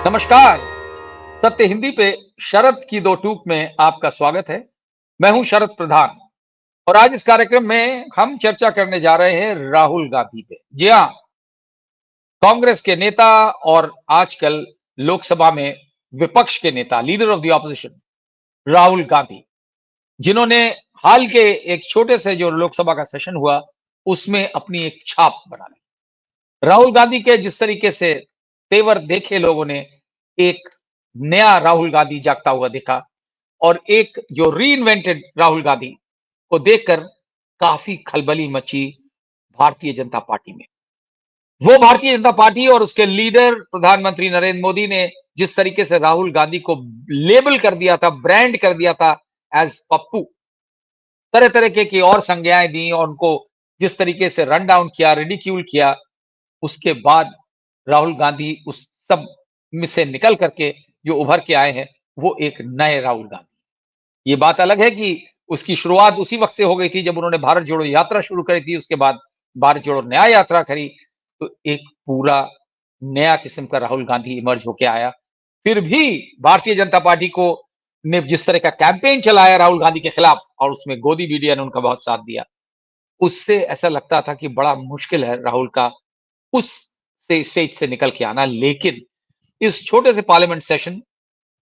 नमस्कार। सत्य हिंदी पे शरद की दो टूक में आपका स्वागत है। मैं हूं शरद प्रधान और आज इस कार्यक्रम में हम चर्चा करने जा रहे हैं राहुल गांधी पे। जी हाँ, कांग्रेस के नेता और आजकल लोकसभा में विपक्ष के नेता, leader of the opposition Rahul Gandhi, जिन्होंने हाल के एक छोटे से जो लोकसभा का सेशन हुआ, उसमें अपनी एक छाप बना ली। राहुल गांधी के जिस तरीके से तेवर देखे लोगों ने, एक नया राहुल गांधी जागता हुआ दिखा और एक जो रीइन्वेंटेड राहुल गांधी को देखकर काफी खलबली मची भारतीय जनता पार्टी में। वो भारतीय जनता पार्टी और उसके लीडर प्रधानमंत्री नरेंद्र मोदी ने जिस तरीके से राहुल गांधी को लेबल कर दिया था, ब्रांड कर दिया था एज पप्पू, तरह तरह की और संज्ञाएं दी और उनको जिस तरीके से रन डाउन किया, रिडिक्यूल किया, उसके बाद राहुल गांधी उस सब में से निकल करके जो उभर के आए हैं, वो एक नए राहुल गांधी। ये बात अलग है कि उसकी शुरुआत उसी वक्त से हो गई थी जब उन्होंने भारत जोड़ो यात्रा शुरू करी थी, उसके बाद भारत जोड़ो न्याय यात्रा करी, तो एक पूरा नया किस्म का राहुल गांधी इमर्ज होके आया। फिर भी भारतीय जनता पार्टी को ने जिस तरह का कैंपेन चलाया राहुल गांधी के खिलाफ और उसमें गोदी मीडिया ने उनका बहुत साथ दिया, उससे ऐसा लगता था कि बड़ा मुश्किल है राहुल का उस से स्टेज से निकल के आना। लेकिन इस छोटे से पार्लियामेंट सेशन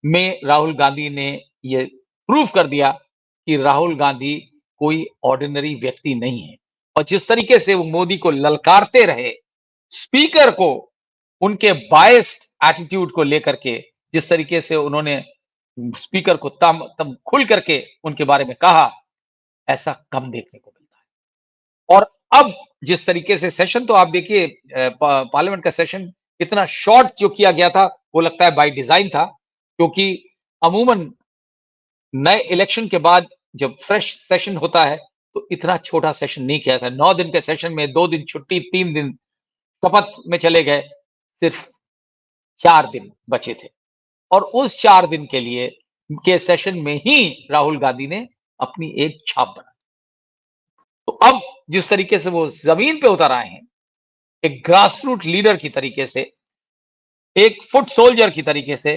में राहुल गांधी ने ये प्रूव कर दिया कि राहुल गांधी कोई ऑर्डिनरी व्यक्ति नहीं है और जिस तरीके से वो मोदी को ललकारते रहे, स्पीकर को उनके बायस्ड एटीट्यूड को लेकर के जिस तरीके से उन्होंने स्पीकर को तम तम खुल करके उनके बारे में कहा, ऐसा कम देखने को मिलता है। और अब जिस तरीके से सेशन, तो आप देखिए पार्लियामेंट का सेशन इतना शॉर्ट जो किया गया था, वो लगता है बाय डिजाइन था, क्योंकि अमूमन नए इलेक्शन के बाद जब फ्रेश सेशन होता है तो इतना छोटा सेशन नहीं किया था। 9 दिन के सेशन में 2 दिन छुट्टी, 3 दिन शपथ में चले गए, सिर्फ 4 दिन बचे थे और उस 4 दिन के लिए के सेशन में ही राहुल गांधी ने अपनी एक छाप बनाई। तो अब जिस तरीके से वो जमीन पे उतर आए हैं, एक ग्रास रूट लीडर की तरीके से, एक फुट सोल्जर की तरीके से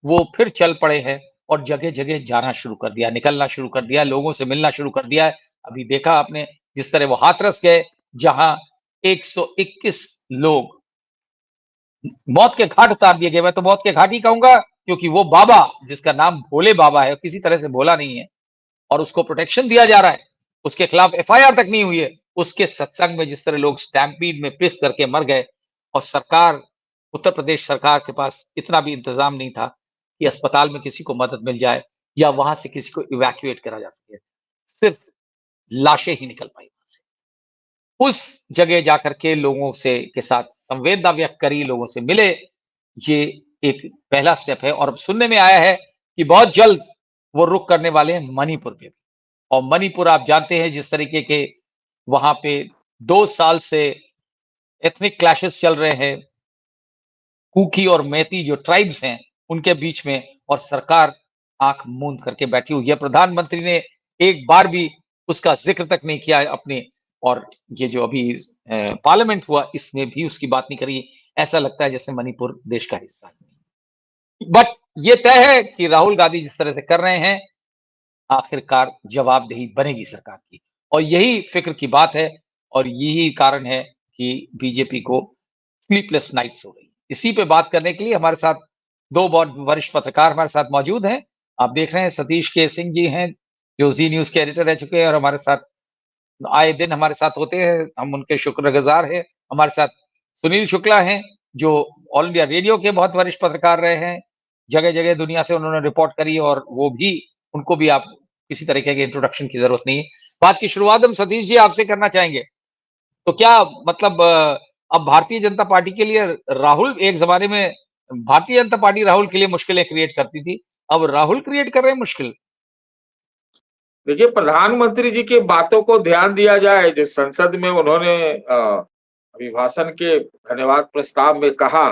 वो फिर चल पड़े हैं और जगह-जगह जाना शुरू कर दिया, निकलना शुरू कर दिया, लोगों से मिलना शुरू कर दिया है। अभी देखा आपने जिस तरह वो हाथरस गए, जहां 121 लोग मौत के घाट उतार दिए गए। मैं तो मौत के घाट ही कहूंगा, क्योंकि वो बाबा जिसका नाम भोले बाबा है, किसी तरह से भोला नहीं है और उसको प्रोटेक्शन दिया जा रहा है, उसके खिलाफ एफआईआर तक नहीं हुई है। उसके सत्संग में जिस तरह लोग स्टैम्पीड में पिस करके मर गए और सरकार, उत्तर प्रदेश सरकार के पास इतना भी इंतजाम नहीं था कि अस्पताल में किसी को मदद मिल जाए या वहां से किसी को इवैक्यूएट करा जा सके, सिर्फ लाशें ही निकल पाई वहां से। उस जगह जाकर के लोगों से के साथ संवेदना व्यक्त करी, लोगों से मिले, ये एक पहला स्टेप है। और अब सुनने में आया है कि बहुत जल्द वो रुख करने वाले हैं मणिपुर पे भी। और मणिपुर आप जानते हैं जिस तरीके के वहां पे 2 साल से एथनिक क्लैशेस चल रहे हैं, कुकी और मैती जो ट्राइब्स हैं, उनके बीच में, और सरकार आंख मूंद करके बैठी हुई है। प्रधानमंत्री ने एक बार भी उसका जिक्र तक नहीं किया है अपने, और ये जो अभी पार्लियामेंट हुआ इसमें भी उसकी बात नहीं करी। ऐसा लगता है जैसे मणिपुर देश का हिस्सा नहीं। बट ये तय है कि राहुल गांधी जिस तरह से कर रहे हैं, आखिरकार जवाबदेही बनेगी सरकार की, और यही फिक्र की बात है और यही कारण है कि बीजेपी को स्लीपलेस नाइट्स हो रही। इसी पे बात करने के लिए हमारे साथ 2 बहुत वरिष्ठ पत्रकार हमारे साथ मौजूद हैं। आप देख रहे हैं सतीश के सिंह जी हैं, जो जी न्यूज़ के एडिटर रह चुके हैं और हमारे साथ आए दिन हमारे साथ होते हैं, हम उनके शुक्रगुज़ार हैं। हमारे साथ सुनील शुक्ला हैं, जो ऑल इंडिया रेडियो के बहुत वरिष्ठ पत्रकार रहे हैं। जगह-जगह दुनिया से उन्होंने रिपोर्ट करी और वो भी, उनको भी आप किसी तरीके के इंट्रोडक्शन की ज़रूरत नहीं है। बात की शुरुआत हम सतीश जी आपसे करना चाहेंगे। तो क्या मतलब अब भारतीय जनता पार्टी के लिए राहुल, एक ज़माने में भारतीय जनता पार्टी राहुल के लिए मुश्किलें क्रिएट करती थी, अब राहुल क्रिएट कर रहे हैं मुश्किल? देखिए, प्रधानमंत्री जी की बातों को ध्यान दिया जाए जो संसद में उन्होंने अभिभाषण के धन्यवाद प्रस्ताव में कहा,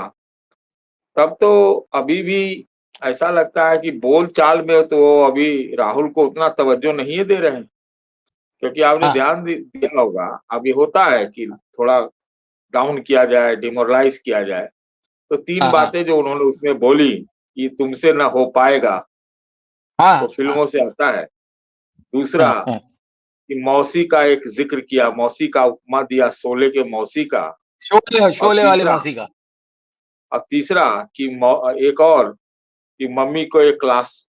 तब तो अभी भी ऐसा लगता है कि बोलचाल में तो वो अभी राहुल को उतना तवज्जो नहीं दे रहे हैं। क्योंकि आपने हाँ, ध्यान दिया होगा, अभी होता है कि थोड़ा डाउन किया जाए, डिमोरलाइज किया जाए। तो 3 हाँ, हाँ, बातें जो उन्होंने उसमें बोली कि तुमसे ना हो पाएगा, हाँ, तो हाँ, फिल्मों से आता है। दूसरा, हाँ, हाँ। कि मौसी का एक ज़िक्र किया, मौसी का उपमा दिया, शोले के मौसी का। शोले और शोले वाली तीसरा मौसी का। तीसरा कि एक और कि मम्मी को एक क्लास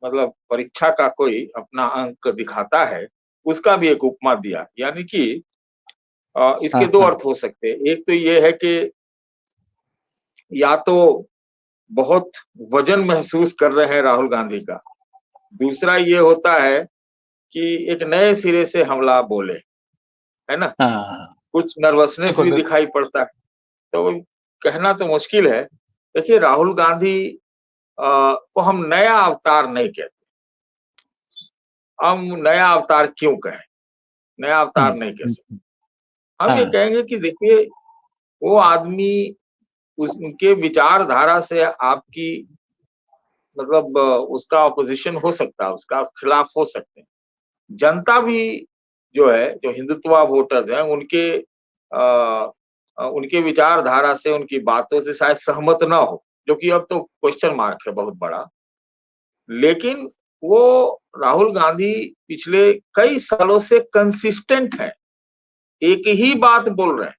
मतलब परीक्षा का कोई अपना अंक दिखाता है, उसका भी एक उपमा दिया। यानी कि इसके हाँ, 2 हाँ। अर्थ हो सकते हैं। एक तो ये है कि या तो बहुत वज़न महसूस कर रहे हैं राहुल गांधी का। दूसरा ये होता है कि एक नए सिरे से हमला बोले, है ना? हाँ, हाँ, हाँ। कुछ नर्वसनेस बिल्कुल, भी बिल्कुल। दिखाई पड़ता है। तो कहना तो मुश्किल है। देखिए राहुल गांधी को हम नया अवतार नहीं कहते। हम नया अवतार क्यों कहें? नया हुँ, अवतार नहीं कह हुँ, सकते। हुँ। हम ये हाँ। कहेंगे कि देखिए वो आदमी उनके विचारधारा से आपकी मतलब उसका अपोज़िशन हो सकता है, उसका खिलाफ हो सकते हैं। जनता भी जो है, जो हिंदुत्व वोटर्स हैं, उनके विचारधारा से, उनकी बातों से शायद सहमत ना हो, जो कि अब तो क्वेश्चन मार्क है बहुत बड़ा। लेकिन वो राहुल गांधी पिछले कई सालों से कंसिस्टेंट हैं, एक ही बात बोल रहे हैं।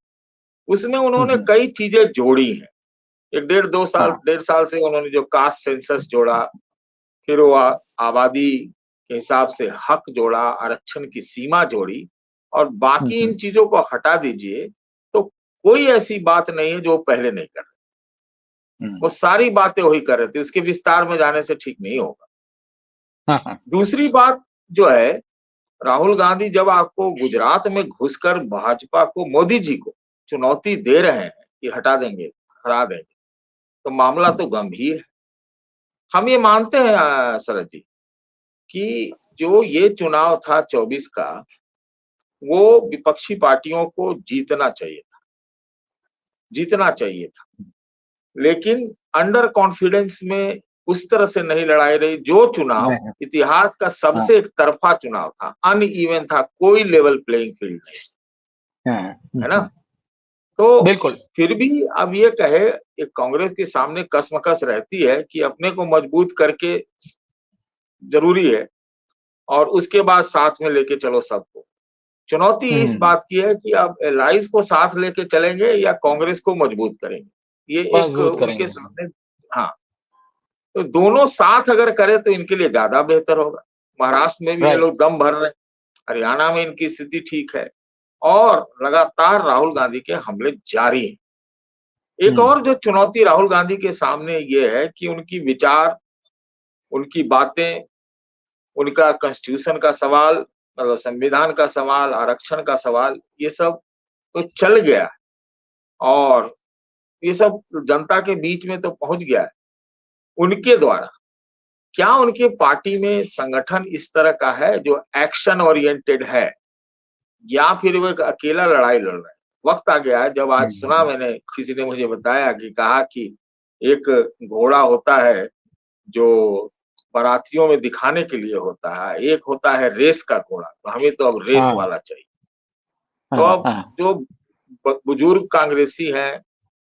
उसमें हुँ, उन्होंने हुँ। कई चीज़ें जोड़ी हैं। 1 हाँ। डेढ़ साल से उन्होंने जो कास्ट सेंसस जोड़ा, फिर वो आबादी के हिसाब से हक जोड़ा, आरक्षण की सीमा जोड़ी और हुँ, बाकी हुँ। इन चीज़ों को हटा दीजिए, तो कोई ऐसी बात नहीं है जो वो पहले नहीं कर रहे। वो हुँ। सारी बातें वही कर रहे थे, उसके विस्तार में जाने से ठीक नहीं होगा। हाँ, हाँ। दूसरी बात जो है, राहुल गांधी जब आपको गुजरात में घुसकर भाजपा को, मोदी जी को चुनौती दे रहे हैं कि हटा देंगे, हरा देंगे, तो मामला हुँ। तो गंभीर है। हम ये मानते हैं शरद जी कि जो ये चुनाव था 24 का, वो विपक्षी पार्टियों को जीतना चाहिए था। लेकिन अंडर कॉन्फिडेंस में उस तरह से नहीं लड़ाई रही। जो चुनाव नहीं, इतिहास का हाँ, सबसे एक तरफा चुनाव था, अनइवन था, कोई लेवल प्लेइंग फील्ड नहीं, हाँ। हुँ, है ना? हुँ। तो बिल्कुल। फिर भी अब ये कहे, एक कांग्रेस के सामने कशमकश रहती है कि अपने को मजबूत करके ज़रूरी है और उसके बाद साथ में लेके चलो सबको। चुनौती इस हुँ। बात की है कि आप एलाइज़ को साथ लेके चलेंगे या कांग्रेस को मजबूत करेंगे। ये एक मज़बूत उनके करेंगे। सामने हाँ, तो दोनों साथ अगर करें तो इनके लिए ज़्यादा बेहतर होगा। महाराष्ट्र में भी ये राइट। लोग दम भर रहे हैं, हरियाणा में इनकी स्थिति ठीक है और लगातार राहुल गांधी के हमले जारी हैं। एक हुँ। और जो चुनौती राहुल गांधी के सामने ये है कि उनकी विचार, उनकी बातें, उनका कॉन्स्टिट्यूशन का सवाल, मतलब संविधान का सवाल, आरक्षण का सवाल, ये सब तो चल गया है और ये सब जनता के बीच में तो पहुंच गया है। उनके द्वारा क्या उनके पार्टी में संगठन इस तरह का है जो एक्शन ओरिएंटेड है या फिर वो एक अकेला लड़ाई लड़ रहे हैं? वक्त आ गया है। जब आज हुँ, सुना हुँ। मैंने, किसी ने मुझे बताया कि कहा कि एक घोड़ा होता है जो बारातियों में दिखाने के लिए होता है, एक होता है रेस का घोड़ा, तो हमें तो अब रेस हाँ, वाला चाहिए। तो हाँ, अब हाँ। जो बुजुर्ग कांग्रेसी हैं,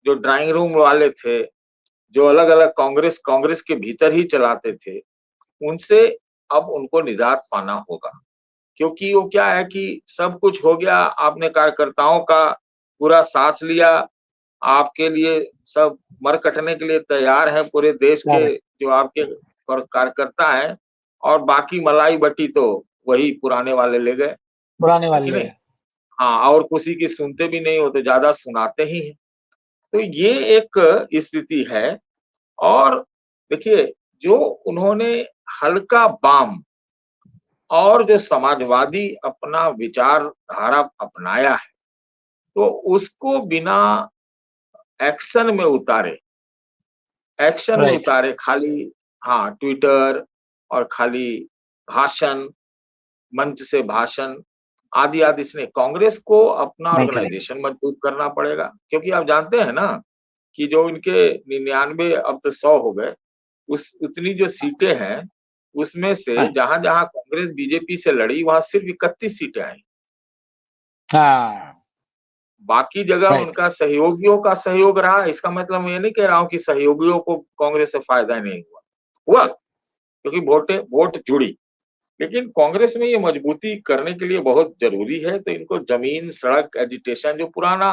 जो ड्राइंग रूम वाले थे, जो अलग-अलग कांग्रेस कांग्रेस के भीतर ही चलाते थे, उनसे अब उनको निजात पाना होगा। क्योंकि वो क्या है कि सब कुछ हो गया, आपने कार्यकर्ताओं का पूरा साथ लिया, आपके लिए सब मर कटने के लिए तैयार हैं पूरे देश के करेक्ट। जो आपके कार्यकर्ता हैं और बाकी मलाई बटी तो वही पुराने वाले ले गए, पुराने है वाले कि ले नहीं? गए। हाँ, और किसी की सुनते भी नहीं हो तो ज़्यादा सुनाते ही हैं। तो ये एक स्थिति है और देखिए जो उन्होंने हल्का बाम और जो समाजवादी अपना विचारधारा अपनाया है, तो उसको बिना एक्शन में राइट। उतारे खाली हाँ, ट्विटर और खाली भाषण, मंच से भाषण आदि-आदि से नहीं, कांग्रेस को अपना नहीं चलेगा। ऑर्गेनाइजेशन मजबूत करना पड़ेगा। क्योंकि आप जानते हैं ना कि जो इनके 99 अब तो 100 हो गए, उस उतनी जो सीटें हैं, उसमें से हाँ। जहाँ-जहाँ कांग्रेस बीजेपी से लड़ी, वहाँ सिर्फ 31 सीटें आई। हाँ। बाकी जगह राइट। उनका सहयोगियों का सहयोग रहा। इसका मतलब मैं ये नहीं कह रहा हूँ कि सहयोगियों को कांग्रेस से फायदा नहीं हुआ, हुआ क्योंकि वोट जुड़ी। लेकिन कांग्रेस में ये मजबूती करने के लिए बहुत जरूरी है, तो इनको जमीन, सड़क, एजिटेशन, जो पुराना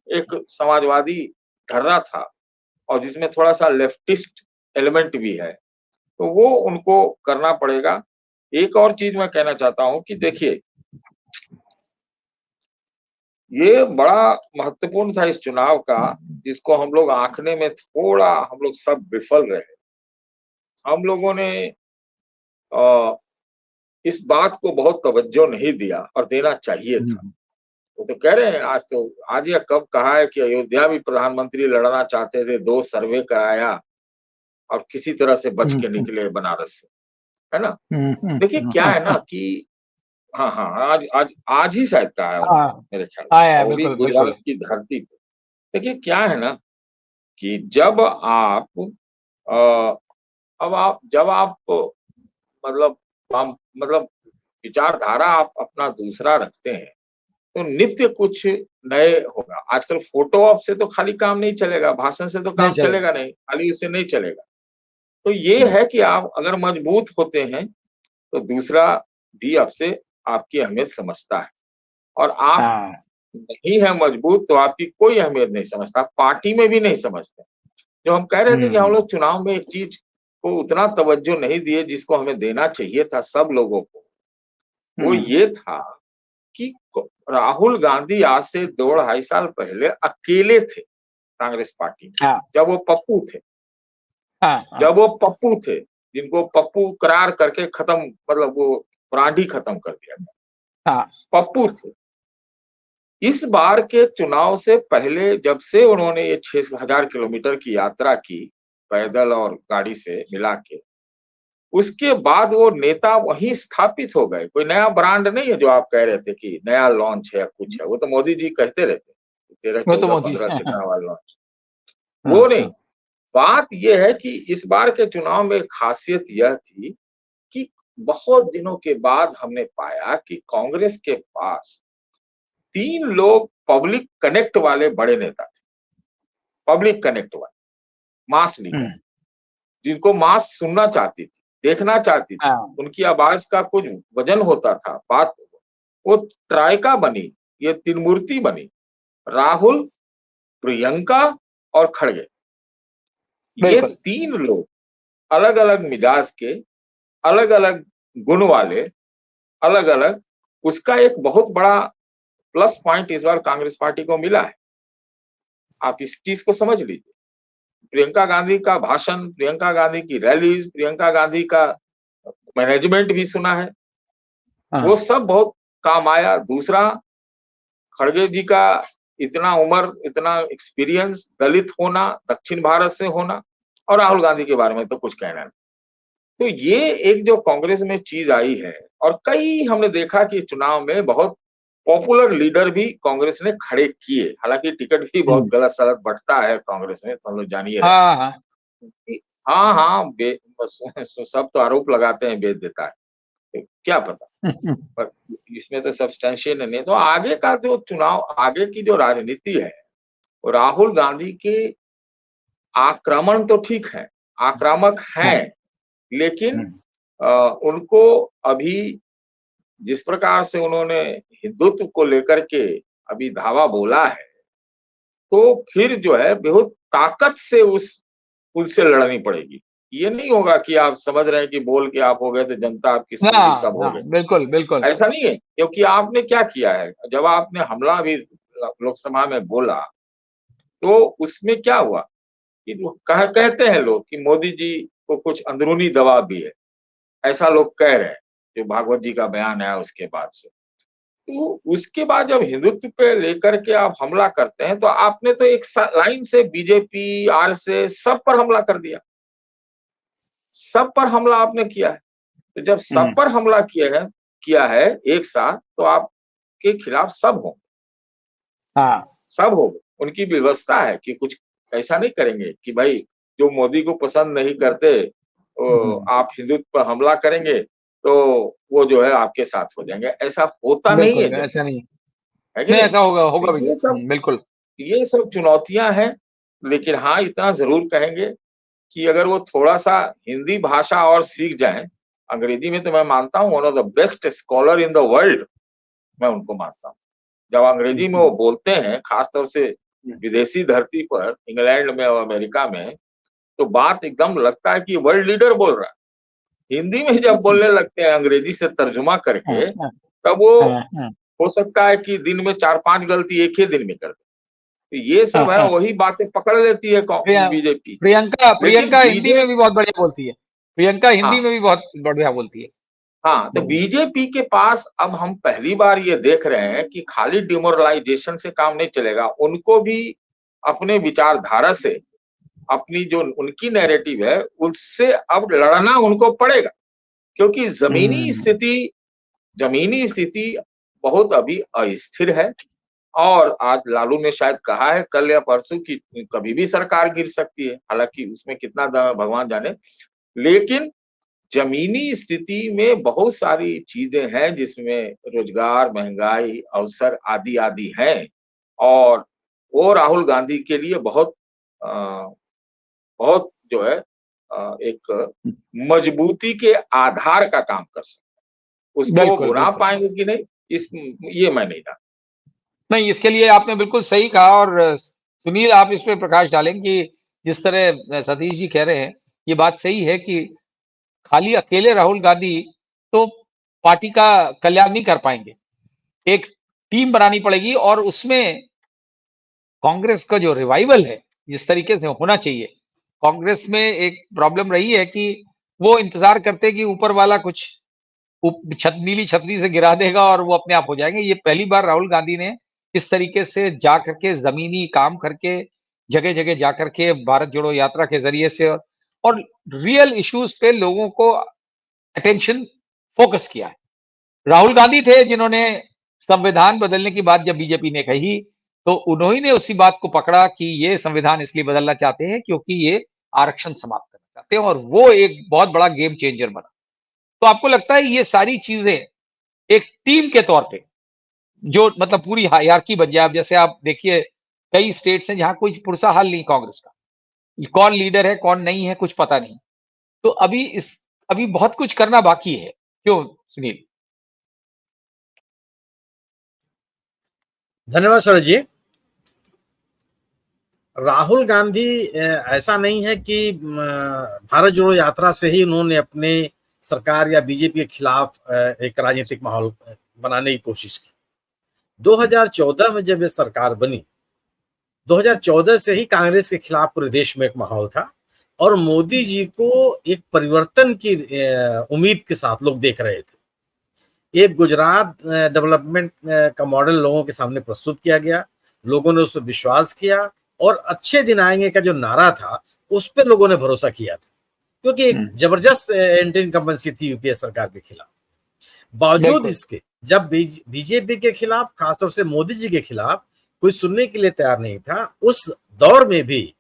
एक समाजवादी ढर्रा था और जिसमें थोड़ा सा लेफ्टिस्ट एलिमेंट भी है, तो वो उनको करना पड़ेगा। एक और चीज मैं कहना चाहता हूं कि देखिए, ये बड़ा महत्वपूर्ण था इस चुनाव का, जिसको हम लोग आंकने में थोड़ा हम लोग सब विफल रहे। हम लोगों ने अ, इस बात को बहुत तवज्जो नहीं दिया और देना चाहिए था। हम्म, वो तो कह रहे हैं, आज या कब कहा है कि अयोध्या भी प्रधानमंत्री लड़ना चाहते थे, 2 सर्वे कराया और किसी तरह से बच के हम्म, निकले बनारस से, है ना? हम्म, देखिए क्या है ना कि हाँ, हाँ, आज आज आज ही शायद कहा है उन्होंने, हाँ, मेरे ख्याल से, आया है, और वो भी बिल्कुल बिल्कुल। गुजरात की धरती पे। देखिए क्या है ना कि जब आप अ, जब आप मतलब हम मतलब विचारधारा आप अपना दूसरा रखते हैं, तो नित्य कुछ नए होगा। आजकल फोटो ऑप से तो खाली काम नहीं चलेगा, भाषण से तो नहीं काम चलेगा। चलेगा नहीं, खाली इससे नहीं चलेगा। तो ये हम्म, है कि आप अगर मजबूत होते हैं, तो दूसरा भी आपसे आपकी अहमियत समझता है, और आप हाँ। नहीं है मजबूत तो आपकी कोई अहमियत नहीं समझता, पार्टी में भी नहीं समझते। जो हम कह रहे थे कि हम हम्म, लोग चुनाव में एक चीज को उतना तवज्जो नहीं दिए जिसको हमें देना चाहिए था सब लोगों को, वो हम्म, ये था कि राहुल गांधी आज से 2 ढाई साल पहले अकेले थे कांग्रेस पार्टी में, हाँ, जब वो पप्पू थे, हाँ, हाँ, जब वो पप्पू थे, जिनको पप्पू करार करके खत्म, मतलब वो ब्रांड ही खत्म कर दिया गया, हाँ, पप्पू थे। इस बार के चुनाव से पहले जब से उन्होंने ये 6,000 किलोमीटर की यात्रा की, पैदल और गाड़ी से मिला के, उसके बाद वो नेता वहीं स्थापित हो गए। कोई नया ब्रांड नहीं है जो आप कह रहे थे कि नया लॉन्च है या कुछ है, वो तो मोदी जी कहते रहते, तेरह वो तो चौदह मोदी। पंद्रह हाँ, कितना हुआ लॉन्च, वो हाँ, नहीं। हाँ, बात ये है कि इस बार के चुनाव में खासियत यह थी कि बहुत दिनों के बाद हमने पाया कि कांग्रेस के पास 3 लोग पब्लिक कनेक्ट वाले बड़े नेता थे, पब्लिक कनेक्ट वाले मास लीडर, हम्म, जिनको मास सुनना चाहती थी, देखना चाहती थी, हाँ, उनकी आवाज का कुछ वजन होता था बात। वो ट्राइका बनी, ये 3 मूर्ति बनी, राहुल, प्रियंका और खड़गे। ये बिल्कुल। 3 लोग अलग अलग मिजाज के, अलग अलग गुण वाले, अलग अलग, उसका एक बहुत बड़ा प्लस पॉइंट इस बार कांग्रेस पार्टी को मिला है। आप इस चीज को समझ लीजिए। प्रियंका गांधी का भाषण, प्रियंका गांधी की रैलीज, प्रियंका गांधी का मैनेजमेंट भी सुना है, वो हाँ, सब बहुत काम आया। दूसरा, खड़गे जी का इतना उम्र, इतना एक्सपीरियंस, दलित होना, दक्षिण भारत से होना, और राहुल गांधी के बारे में तो कुछ कहना नहीं। तो ये एक जो कांग्रेस में चीज आई है, और कई हमने देखा कि चुनाव में बहुत पॉपुलर लीडर भी कांग्रेस ने खड़े किए, हालांकि टिकट भी बहुत हम्म, गलत सलत बंटता है कांग्रेस में, तो हम लोग जानिए रहे हाँ, हाँ। कि हाँ हाँ बस सब तो आरोप लगाते हैं बेच देता है, तो क्या पता, पर इसमें तो सब्सटेंशियल नहीं। तो आगे का जो चुनाव, आगे की जो राजनीति है, वो राहुल गांधी के आक्रमण तो ठीक है, आक्रामक हाँ, हैं, लेकिन हम्म, उनको अभी जिस प्रकार से उन्होंने हिंदुत्व को लेकर के अभी धावा बोला है, तो फिर जो है बहुत ताकत से उससे लड़नी पड़ेगी। ये नहीं होगा कि आप समझ रहे हैं कि बोल के आप हो गए तो जनता आपकी सुन ली, हाँ, सब हो हाँ, गए, बिल्कुल बिल्कुल। ऐसा नहीं है। क्योंकि आपने क्या किया है, जब आपने हमला भी लोकसभा में बोला, तो उसमें क्या हुआ कि कहते हैं लोग कि मोदी जी को कुछ अंदरूनी दबाव भी है, ऐसा लोग कह रहे हैं, जो भागवत जी का बयान आया उसके बाद से। तो उसके बाद जब हिंदुत्व पे लेकर के आप हमला करते हैं, तो आपने तो एक लाइन से बीजेपी, आरएसएस सब पर हमला कर दिया, सब पर हमला आपने किया है। तो जब सब हम्म, पर हमला किया है एक साथ, तो आपके खिलाफ सब होंगे, हाँ, सब होंगे। उनकी व्यवस्था है कि कुछ ऐसा नहीं करेंगे कि भाई जो मोदी को पसंद नहीं करते, तो हम्म, आप हिंदुत्व पर हमला करेंगे, तो वो जो है आपके साथ हो जाएंगे, ऐसा होता नहीं है बिल्कुल जनरल, ऐसा नहीं। है कि नहीं, नहीं? ऐसा होगा होगा तो भैया। बिल्कुल। ये सब चुनौतियां हैं, लेकिन हाँ इतना जरूर कहेंगे कि अगर वो थोड़ा-सा हिंदी भाषा और सीख जाएँ, अंग्रेजी में तो मैं मानता हूँ one of the best scholar in the world, मैं उनको मानता हूँ। जब अंग्रेजी में वो बोलते हैं, खास तौर से विदेशी धरती पर, इंग्लैंड में और अमेरिका में, तो बात एकदम लगता है कि वर्ल्ड लीडर बोल रहा है। हिंदी में जब बोलने लगते हैं अंग्रेजी से तर्जुमा करके, तब वो हो सकता है कि दिन में 4-5 गलती एक ही दिन में कर दे। तो ये सब है, वही बातें पकड़ लेती है बीजेपी। प्रियंका लेकिन प्रियंका हिंदी में भी बहुत बढ़िया बोलती है। प्रियंका हिंदी हाँ, में भी बहुत बढ़िया बोलती है। हाँ, तो बीजेपी के पास अब हम पहली बार ये देख रहे हैं कि खाली डिमोरलाइजेशन से काम नहीं चलेगा, उनको भी अपने विचारधारा से, अपनी जो उनकी नैरेटिव है, उससे अब लड़ना उनको पड़ेगा, क्योंकि जमीनी स्थिति बहुत अभी अस्थिर है। और आज लालू ने शायद कहा है कल या परसों कि कभी भी सरकार गिर सकती है, हालांकि उसमें कितना दम है भगवान जाने। लेकिन जमीनी स्थिति में बहुत सारी चीजें हैं जिसमें रोजगार, महंगाई, अवसर आदि आदि हैं, और वो राहुल गांधी के लिए बहुत बहुत जो है एक मजबूती के आधार का काम कर सकते हैं। उसको वो बिल्कुल, भुना बिल्कुल। पाएंगे कि नहीं, इस ये मैं नहीं जानता। नहीं, इसके लिए आपने बिल्कुल सही कहा। और सुनील, आप इस पे प्रकाश डालें कि जिस तरह सतीश जी कह रहे हैं, ये बात सही है कि खाली अकेले राहुल गांधी तो पार्टी का कल्याण नहीं कर पाएंगे। एक टीम बनानी पड़ेगी, और उसमें कांग्रेस का जो रिवाइवल है, जिस तरीके से होना चाहिए। कांग्रेस में एक प्रॉब्लम रही है कि वो इंतजार करते कि ऊपर वाला कुछ नीली छतरी से गिरा देगा और वो अपने आप हो जाएंगे। ये पहली बार राहुल गांधी ने इस तरीके से जा करके जमीनी काम करके, जगह जगह जा करके भारत जोड़ो यात्रा के जरिए से, और रियल इश्यूज पे लोगों को अटेंशन फोकस किया है। राहुल गांधी थे जिन्होंने संविधान बदलने की बात जब बीजेपी ने कही, तो उन्होंने ने उसी बात को पकड़ा कि ये संविधान इसलिए बदलना चाहते हैं क्योंकि ये आरक्षण समाप्त करना चाहते हैं, और वो एक बहुत बड़ा गेम चेंजर बना। तो आपको लगता है ये सारी चीजें एक टीम के तौर पे, जो मतलब पूरी हायरार्की बन जाए। अब जैसे आप देखिए, कई स्टेट्स हैं जहां कोई पुरसा हाल नहीं कांग्रेस का, कौन लीडर है कौन नहीं है कुछ पता नहीं। तो अभी बहुत कुछ करना बाकी है, क्यों सुनील? धन्यवाद शरद जी। राहुल गांधी ऐसा नहीं है कि भारत जोड़ो यात्रा से ही उन्होंने अपने सरकार या बीजेपी के खिलाफ एक राजनीतिक माहौल बनाने की कोशिश की। 2014 में जब ये सरकार बनी, 2014 से ही कांग्रेस के खिलाफ पूरे देश में एक माहौल था, और मोदी जी को एक परिवर्तन की उम्मीद के साथ लोग देख रहे थे। एक गुजरात डेवलपमेंट का मॉडल लोगों के सामने प्रस्तुत किया गया, लोगों ने उस पर विश्वास किया, और अच्छे दिन आएंगे का जो नारा था उस पर लोगों ने भरोसा किया था, क्योंकि एक जबरदस्त एंटी इनकम्बेंसी थी यूपीए सरकार के खिलाफ। बावजूद इसके जब बीजेपी के खिलाफ, खासतौर से मोदी जी के खिलाफ कोई सुनने के लिए तैयार नहीं था, उस दौर में भी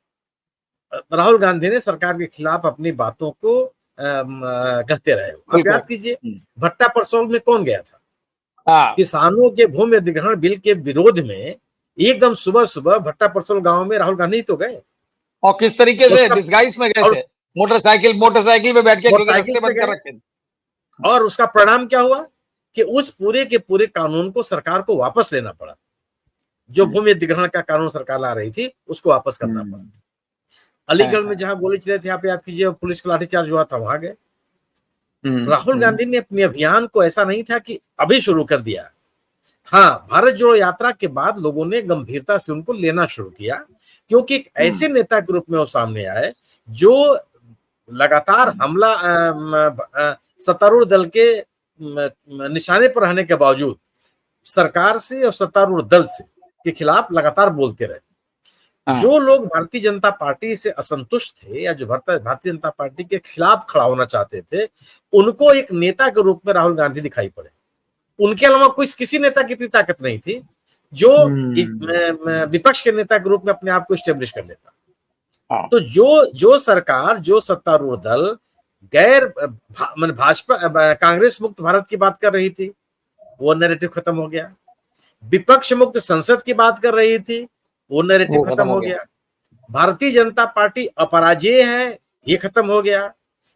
राहुल गांधी ने सरकार के खिलाफ अपनी बातों को कहते रहे। आप याद कीजिए, भट्टा परसोल में कौन गया था? किसानों के भूमि अधिग्रहण बिल के विरोध में एकदम सुबह सुबह भट्टा परसोल गांव में राहुल गांधी तो गए, और किस तरीके से डिस्गाइज में गए थे, मोटरसाइकिल पे बैठ के, क्योंकि रास्ते बंद कर रखे थे। और उसका परिणाम क्या हुआ कि उस पूरे के पूरे कानून को सरकार को वापस लेना पड़ा। जो भूमि अधिग्रहण का कानून सरकार ला रही थी उसको वापस करना पड़ा। अलीगढ़ में जहां गोली चले थे, आप याद कीजिए, पुलिस का लाठीचार्ज हुआ था, वहां गए। राहुल गांधी ने अपने अभियान को ऐसा नहीं था कि अभी शुरू कर दिया। हाँ, भारत जोड़ो यात्रा के बाद लोगों ने गंभीरता से उनको लेना शुरू किया, क्योंकि एक ऐसे नेता के रूप में वो सामने आए जो लगातार हमला सत्तारूढ़ दल के निशाने पर रहने के बावजूद सरकार से और सत्तारूढ़ दल से के खिलाफ लगातार बोलते रहे। जो लोग भारतीय जनता पार्टी से असंतुष्ट थे या जो भारतीय जनता पार्टी के खिलाफ खड़ा होना चाहते थे, उनको एक नेता के रूप में राहुल गांधी दिखाई पड़े। उनके अलावा किसी नेता की इतनी ताकत नहीं थी जो विपक्ष के नेता के रूप में अपने आप को स्टेब्लिश कर लेता। तो जो सरकार, जो सत्तारूढ़ दल गैर भाजपा कांग्रेस मुक्त भारत की बात कर रही थी, वो नैरेटिव खत्म हो गया। विपक्ष मुक्त संसद की बात कर रही थी, वो नैरेटिव खत्म हो गया। भारतीय जनता पार्टी अपराजेय है, ये खत्म हो गया।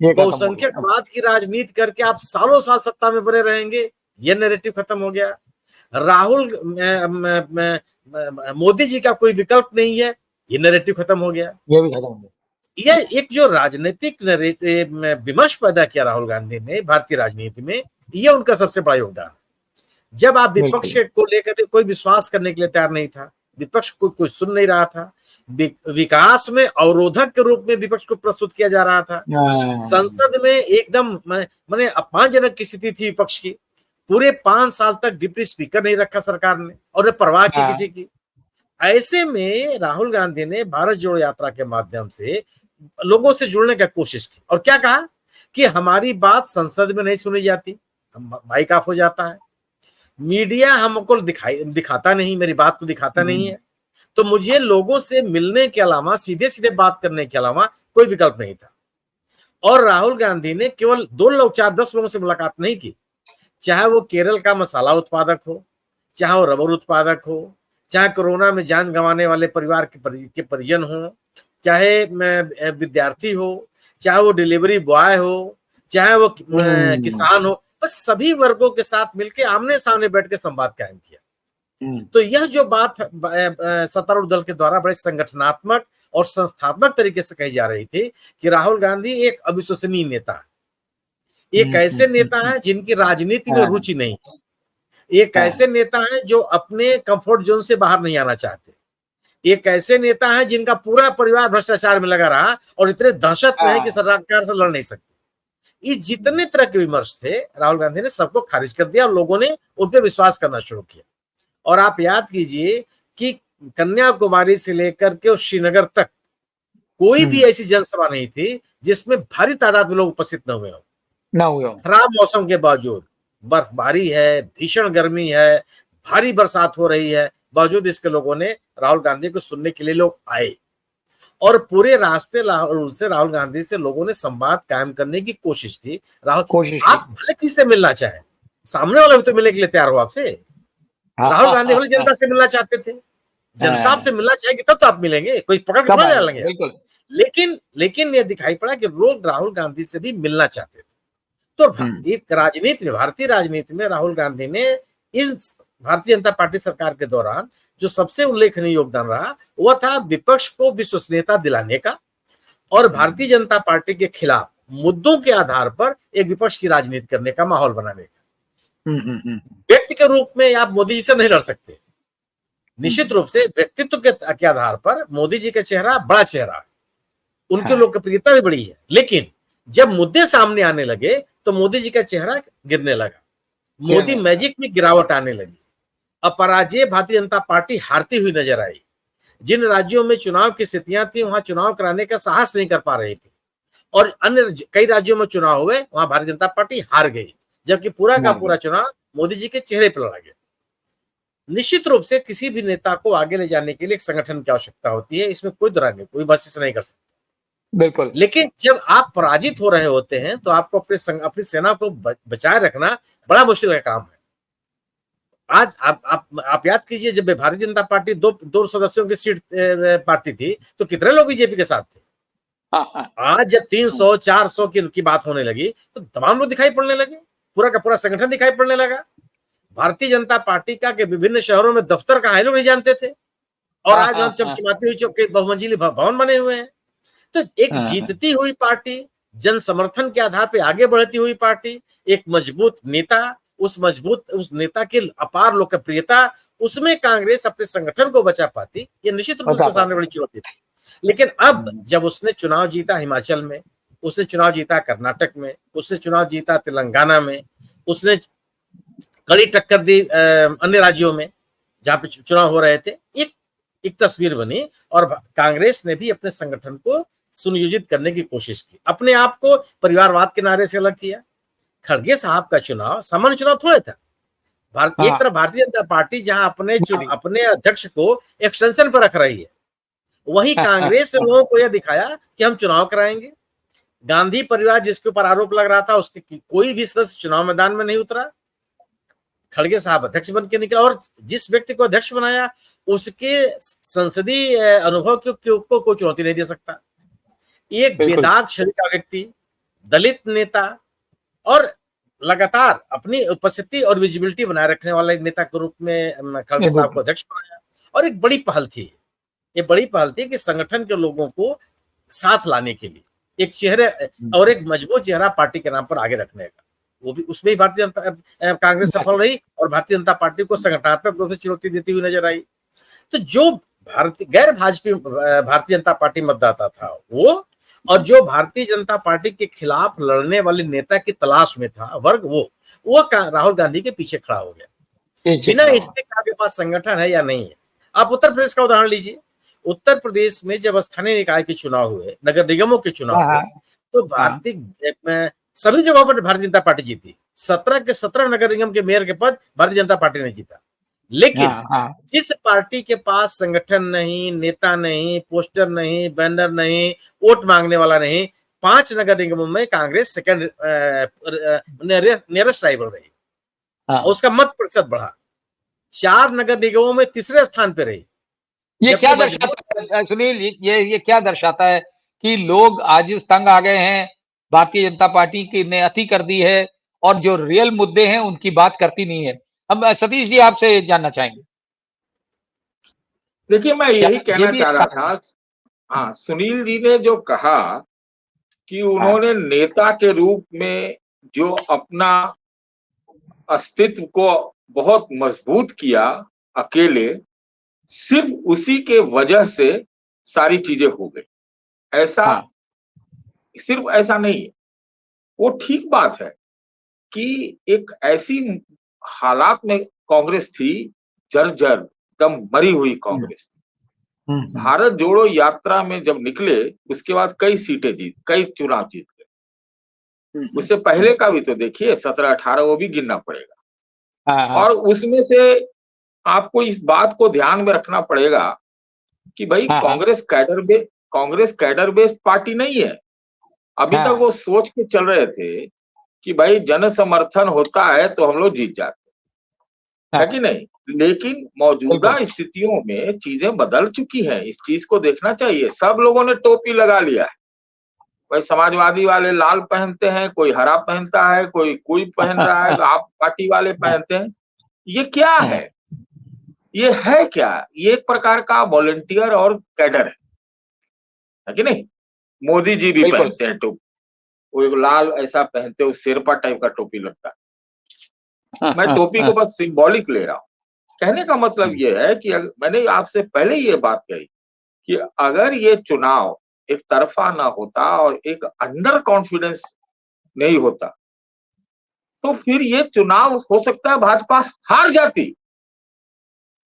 बहुसंख्यकवाद की राजनीति करके आप सालों साल सत्ता में बने रहेंगे, ये नैरेटिव खत्म हो गया। राहुल मोदी जी का कोई विकल्प नहीं है, ये नैरेटिव खत्म हो गया। ये भी खत्म हो गया। यह एक जो राजनीतिक विमर्श पैदा किया राहुल गांधी ने भारतीय राजनीति में, यह उनका सबसे बड़ा योगदान है। जब आप विपक्ष को लेकर कोई विश्वास करने के लिए तैयार नहीं था, विपक्ष को कोई सुन नहीं रहा था, विकास में अवरोधक के रूप में विपक्ष को प्रस्तुत किया जा रहा था, संसद में एकदम माने अपमानजनक की स्थिति थी विपक्ष की। पूरे 5 साल तक डिप्टी स्पीकर नहीं रखा सरकार ने, और परवाह की किसी की। ऐसे में राहुल गांधी ने भारत जोड़ो यात्रा के माध्यम से लोगों से जुड़ने की कोशिश की, और क्या कहा कि हमारी बात संसद में नहीं सुनी जाती, माइक ऑफ हो जाता है, मीडिया हमको दिखाता नहीं, मेरी बात को दिखाता नहीं है, तो मुझे लोगों से मिलने के अलावा, सीधे सीधे बात करने के अलावा कोई विकल्प नहीं था। और राहुल गांधी ने केवल 2 लोग, 4-10 लोगों से मुलाकात नहीं की, चाहे वो केरल का मसाला उत्पादक हो, चाहे वो रबर उत्पादक हो, चाहे कोरोना में जान गंवाने वाले परिवार के परिजन हो, चाहे विद्यार्थी हो, चाहे वो डिलीवरी बॉय हो, चाहे वो किसान हो, बस सभी वर्गों के साथ मिलकर आमने सामने बैठ के संवाद कायम किया। तो यह जो बात सत्तारूढ़ दल के द्वारा बड़े संगठनात्मक और संस्थात्मक तरीके से कही जा रही थी कि राहुल गांधी एक अविश्वसनीय नेता है, एक ऐसे नेता है जिनकी राजनीति में रुचि नहीं है, एक ऐसे नेता है जो अपने कंफर्ट जोन से बाहर नहीं आना चाहते, एक ऐसे नेता है जिनका पूरा परिवार भ्रष्टाचार में लगा रहा और इतने दहशत में है कि सरकार से लड़ नहीं सकते। ये जितने तरह के विमर्श थे, राहुल गांधी ने सबको खारिज कर दिया और लोगों ने उन पर विश्वास करना शुरू किया। और आप याद कीजिए कि कन्याकुमारी से लेकर के श्रीनगर तक कोई भी ऐसी जनसभा नहीं थी जिसमें भारी तादाद में लोग उपस्थित न हुए हो। खराब मौसम के बावजूद, बर्फबारी है, भीषण गर्मी है, भारी बरसात हो रही है, बावजूद इसके लोगों ने राहुल गांधी को सुनने के लिए लोग आए, और पूरे रास्ते राहुल गांधी से लोगों ने संवाद कायम करने की कोशिश की। आप भले किससे मिलना चाहें, सामने वाले भी तो मिलने के लिए तैयार हो आपसे। राहुल गांधी भले जनता से मिलना चाहते थे, जनता आपसे मिलना चाहेगी तब तो आप मिलेंगे, कोई पकड़ के थोड़ा लेंगे। लेकिन ये दिखाई पड़ा कि लोग राहुल गांधी से भी मिलना चाहते थे। तो एक राजनीति में, भारतीय राजनीति में राहुल गांधी ने इस भारतीय जनता पार्टी सरकार के दौरान जो सबसे उल्लेखनीय योगदान रहा, वह था विपक्ष को विश्वसनीयता दिलाने का और भारतीय जनता पार्टी के खिलाफ मुद्दों के आधार पर एक विपक्ष की राजनीति करने का माहौल बनाने का। व्यक्ति के रूप में आप मोदी जी से नहीं लड़ सकते, निश्चित रूप से व्यक्तित्व के आधार पर मोदी जी का चेहरा बड़ा चेहरा है, उनकी लोकप्रियता भी बड़ी है, लेकिन जब मुद्दे सामने आने लगे तो मोदी जी का चेहरा गिरने लगा, मोदी मैजिक में गिरावट आने लगी। अपराजय भारतीय जनता पार्टी हारती हुई नजर आई। जिन राज्यों में चुनाव की स्थितियां थी वहां चुनाव कराने का साहस नहीं कर पा रही थी, और अन्य कई राज्यों में चुनाव हुए, वहां भारतीय जनता पार्टी हार गई, जबकि पूरा का पूरा चुनाव मोदी जी के चेहरे पर लड़ा गया। निश्चित रूप से किसी भी नेता को आगे ले जाने के लिए एक संगठन की आवश्यकता होती है, इसमें कोई दरार नहीं, कोई बस नहीं कर सकता। बिल्कुल। लेकिन जब आप पराजित हो रहे होते हैं तो आपको अपनी सेना को बचाए रखना बड़ा मुश्किल का काम है। आज आप याद कीजिए, जब भारतीय जनता पार्टी दो सदस्यों की सीट पार्टी थी तो कितने लोग बीजेपी के साथ थे। आज जब 300-400 की बात होने लगी तो तमाम लोग दिखाई पड़ने लगे, पूरा का पूरा संगठन दिखाई पड़ने लगा। भारतीय जनता पार्टी का के विभिन्न शहरों में दफ्तर कहाँ है लोग नहीं जानते थे, और आज हम चमचमाती हुई चौक के बहुमंजिली भवन बने हुए हैं। तो एक जीतती हुई पार्टी, जन समर्थन के आधार पर आगे बढ़ती हुई पार्टी, एक मजबूत नेता, उस नेता की अपार लोकप्रियता, उसमें कांग्रेस अपने संगठन को बचा पाती, ये निश्चित रूप से सामने बड़ी चुनौती थी। लेकिन अब जब उसने चुनाव जीता हिमाचल में, उसने चुनाव जीता कर्नाटक में, उसने चुनाव जीता तेलंगाना में, उसने कड़ी टक्कर दी अन्य राज्यों में जहां पे चुनाव हो रहे थे, एक तस्वीर बनी, और कांग्रेस ने भी अपने संगठन को सुनियोजित करने की कोशिश की, अपने आप को परिवारवाद के नारे से अलग किया। खड़गे साहब का चुनाव सामान्य चुनाव थोड़े था। एक तरफ भारतीय जनता पार्टी जहां अपने अध्यक्ष को एक्सटेंशन पर रख रही है, वही कांग्रेस ने लोगों को यह दिखाया कि हम चुनाव कराएंगे। गांधी परिवार जिसके ऊपर आरोप लग रहा था, उसके कोई भी सदस्य चुनाव मैदान में नहीं उतरा। खड़गे साहब अध्यक्ष बन के निकला, और जिस व्यक्ति को अध्यक्ष बनाया उसके संसदीय अनुभव को कोई चुनौती नहीं दे सकता। एक बेदाग छवि का व्यक्ति, दलित नेता, और लगातार अपनी उपस्थिति और विजिबिलिटी बनाए रखने वाले नेता के रूप में खड़गे साहब को अध्यक्ष बनाया। और एक बड़ी पहल थी, ये बड़ी पहल थी कि संगठन के लोगों को साथ लाने के लिए एक चेहरे और एक मजबूत चेहरा पार्टी के नाम पर आगे रखने का, वो भी उसमें ही भारतीय जनता कांग्रेस सफल रही और भारतीय जनता पार्टी को संगठनात्मक रूप से चुनौती देती हुई नजर आई। तो जो गैर भाजपा भारतीय जनता पार्टी मतदाता था वो, और जो भारतीय जनता पार्टी के खिलाफ लड़ने वाले नेता की तलाश में था वर्ग, वो राहुल गांधी के पीछे खड़ा हो गया, बिना इसके कि आपके पास संगठन है या नहीं है। आप उत्तर प्रदेश का उदाहरण लीजिए। उत्तर प्रदेश में जब स्थानीय निकाय के चुनाव हुए, नगर निगमों के चुनाव हुए, तो भारतीय सभी जगहों पर भारतीय जनता पार्टी जीती। 17 के 17 नगर निगम के मेयर के पद भारतीय जनता पार्टी ने जीता। लेकिन जिस पार्टी के पास संगठन नहीं, नेता नहीं, पोस्टर नहीं, बैनर नहीं, वोट मांगने वाला नहीं, 5 नगर निगमों में कांग्रेस सेकंड नियरेस्ट राइवल रही, उसका मत प्रतिशत बढ़ा। 4 नगर निगमों में तीसरे स्थान पे रही। ये क्या दर्शाता है सुनील, ये क्या दर्शाता है कि लोग आज तंग आ गए हैं, भारतीय जनता पार्टी की ने अति कर दी है और जो रियल मुद्दे हैं उनकी बात करती नहीं है। हम सतीश जी आपसे जानना चाहेंगे। देखिए, मैं यही कहना चाह रहा था। हाँ, सुनील जी ने जो कहा कि उन्होंने नेता के रूप में जो अपना अस्तित्व को बहुत मजबूत किया अकेले, सिर्फ उसी के वजह से सारी चीजें हो गई, ऐसा सिर्फ ऐसा नहीं है। वो ठीक बात है कि एक ऐसी हालात में कांग्रेस थी, जर्जर दम मरी हुई कांग्रेस थी। भारत जोड़ो यात्रा में जब निकले उसके बाद कई सीटें जीत, कई चुनाव जीत गए। उससे पहले का भी तो देखिए 17-18 वो भी गिनना पड़ेगा। और उसमें से आपको इस बात को ध्यान में रखना पड़ेगा कि भाई कांग्रेस कैडर बेस्ड पार्टी नहीं है। अभी तक वो सोच के चल रहे थे कि भाई जन समर्थन होता है तो हम लोग जीत जाते हैं, कि नहीं। लेकिन मौजूदा स्थितियों में चीजें बदल चुकी हैं, इस चीज को देखना चाहिए। सब लोगों ने टोपी लगा लिया है, भाई समाजवादी वाले लाल पहनते हैं, कोई हरा पहनता है, कोई पहन रहा है, आप पार्टी वाले पहनते हैं। ये क्या है? ये है क्या? ये एक प्रकार का वॉलंटियर और कैडर है कि नहीं। मोदी जी भी पहनते हैं टोपी, वो एक लाल ऐसा पहनते हैं, शेरपा टाइप का टोपी लगता है। मैं टोपी को बस सिंबॉलिक ले रहा हूं। कहने का मतलब ये है कि मैंने आपसे पहले ये बात कही कि अगर ये चुनाव एक तरफा ना होता और एक अंडर कॉन्फिडेंस नहीं होता तो फिर ये चुनाव हो सकता है भाजपा हार जाती।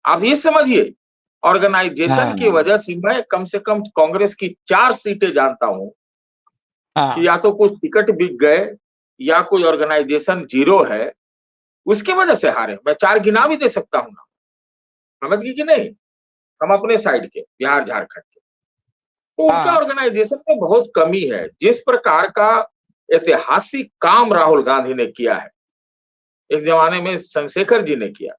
आप ये समझिए, ऑर्गेनाइजेशन की वजह से मैं कम से कम कांग्रेस की 4 सीटें जानता हूं कि या तो कुछ टिकट बिक गए या कोई ऑर्गेनाइजेशन जीरो है, उसके वजह से हारे। मैं 4 गिना भी दे सकता हूं ना, समझ गए कि नहीं। हम अपने साइड के बिहार झारखंड के, तो उनका ऑर्गेनाइजेशन में बहुत कमी है। जिस प्रकार का ऐतिहासिक काम राहुल गांधी ने किया है, एक जमाने में चंद्रशेखर जी ने किया,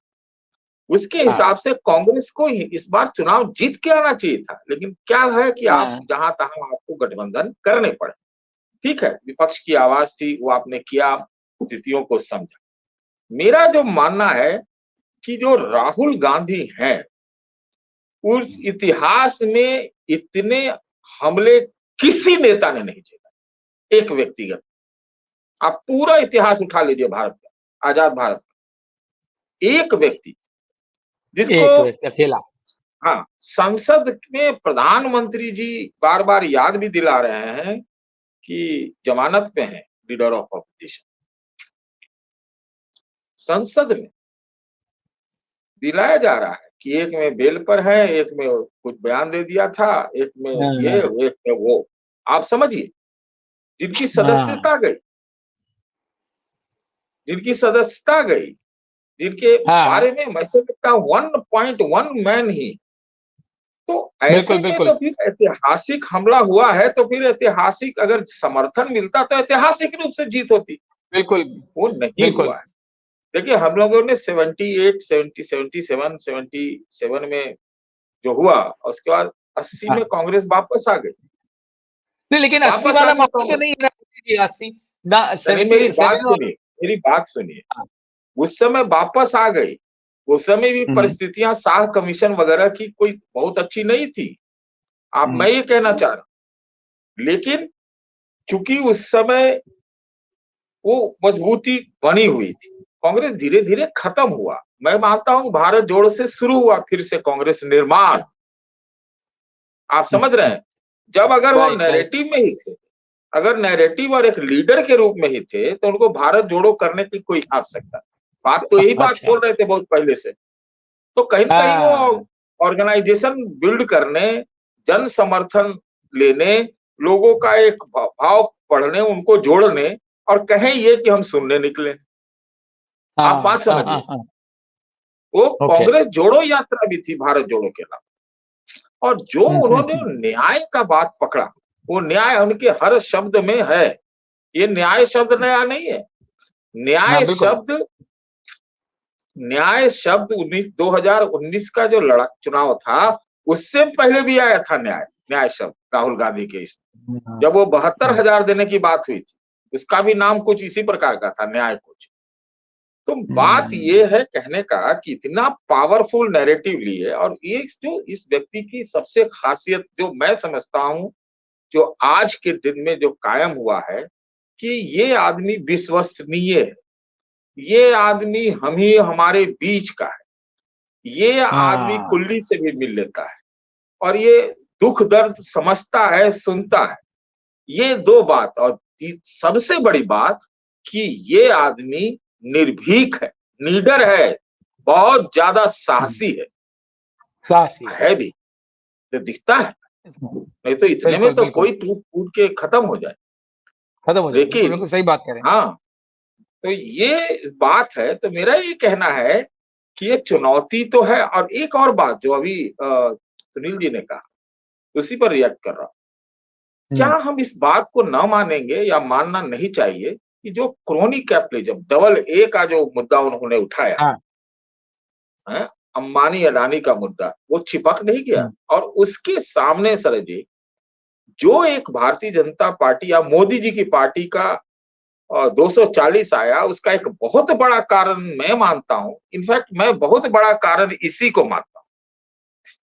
उसके हिसाब से कांग्रेस को इस बार चुनाव जीत के आना चाहिए था। लेकिन क्या है कि आप जहां तहां आपको गठबंधन करने पड़े। ठीक है, विपक्ष की आवाज थी, वो आपने किया, स्थितियों को समझा। मेरा जो मानना है कि जो राहुल गांधी हैं, उस इतिहास में इतने हमले किसी नेता ने नहीं झेला। एक व्यक्तिगत, आप पूरा इतिहास उठा लीजिए भारत का, आजाद भारत का, एक व्यक्ति जिसको अकेला, हाँ, संसद में प्रधानमंत्री जी बार बार याद भी दिला रहे हैं कि जमानत पे है, लीडर ऑफ ऑपोजिशन। संसद में दिलाया जा रहा है कि एक में बेल पर है, एक में कुछ बयान दे दिया था, एक में ये, एक में वो। आप समझिए, जिनकी सदस्यता गई, जिनके बारे में मैं समझता हूं 1.1 मैन ही, तो ऐसे में तो फिर ऐतिहासिक हमला हुआ है, तो फिर ऐतिहासिक अगर समर्थन मिलता तो ऐतिहासिक रूप से जीत होती। बिल्कुल, वो नहीं हुआ है। देखिए हम लोगों ने 78, 70, 77, 77 में जो हुआ, उसके बाद 80 हाँ। में कांग्रेस वापस आ गई। नहीं, लेकिन 80 वापस आ वाला गई माहौल तो कांग्रेस। नहीं है ना जी, 80 ना नहीं, मेरी बात 77 और सुनिए, मेरी बात सुनिए। हाँ। उस समय वापस आ गई। उस समय भी हुँ, परिस्थितियां शाह कमीशन वगैरह की कोई बहुत अच्छी नहीं थी। आप हुँ, मैं ये कहना चाह रहा हूं, लेकिन चूंकि उस समय वो मजबूती बनी हुई थी, कांग्रेस धीरे धीरे खत्म हुआ। मैं मानता हूं भारत जोड़ो से शुरू हुआ फिर से कांग्रेस निर्माण। आप हुँ, समझ रहे हुँ। हैं, जब अगर वो राइट, राइट। नैरेटिव में ही थे, अगर नैरेटिव और एक लीडर के रूप में ही थे, तो उनको भारत जोड़ो करने की कोई आवश्यकता। बात तो यही बात अच्छा। बोल रहे थे बहुत पहले से। तो कहीं न कहीं वो हाँ, ऑर्गेनाइजेशन बिल्ड करने, जन समर्थन लेने, लोगों का एक भाव पढ़ने, उनको जोड़ने और कहें ये कि हम सुनने निकले। आप हाँ, बात हाँ, हाँ, समझिए। हाँ। वो ओके। कांग्रेस जोड़ो यात्रा भी थी भारत जोड़ो के नाम। और जो हुँ, हुँ, उन्होंने हुँ। न्याय का बात पकड़ा, वो न्याय उनके हर शब्द में है। ये न्याय शब्द नया नहीं है। हाँ, न्याय बिल्कुल। शब्द न्याय शब्द 2019 का जो चुनाव था, उससे पहले भी आया था न्याय। न्याय शब्द राहुल गांधी के इसमें, हुँ, हाँ, जब वो हाँ। 72,000 देने की बात हुई थी, उसका भी नाम कुछ इसी प्रकार का था, न्याय कुछ। तो बात हुँ, ये है कहने का कि इतना पावरफुल नैरेटिव लिए, और ये जो इस व्यक्ति की सबसे खासियत जो मैं समझता हूं, जो आज के दिन में जो कायम हुआ है, कि ये आदमी विश्वसनीय है। ये आदमी हम ही हमारे बीच का है। ये आदमी हाँ। कुल्ली से भी मिल लेता है और ये दुख दर्द समझता है, सुनता है। ये दो बात, और सबसे बड़ी बात कि ये आदमी निर्भीक है, निडर है, बहुत ज्यादा हुँ, साहसी साहसी है। है भी। तो दिखता है, नहीं तो इतने में बिल्कुल, तो बिल्कुल। कोई टूट फूट के खत्म हो जाए। खत्म हो जाए। बिल्कुल, लेकिन बिल्कुल सही बात कह रहे हैं। हाँ, तो ये बात है। तो मेरा ये कहना है कि ये चुनौती तो है। और एक और बात जो अभी सुनील जी ने कहा, उसी पर रिएक्ट कर रहा हूं। क्या हुँ, हम इस बात को न मानेंगे या मानना नहीं चाहिए कि जो क्रोनी कैपिटलिज्म डबल ए का जो मुद्दा उन्होंने उठाया हाँ। है, अंबानी अडानी का मुद्दा, वो चिपक नहीं गया। हुँ, और उसके सामने सर जी, जो एक भारतीय जनता पार्टी या मोदी जी की पार्टी का 240 आया, उसका एक बहुत बड़ा कारण मैं मानता हूं। इनफैक्ट मैं बहुत बड़ा कारण इसी को मानता हूं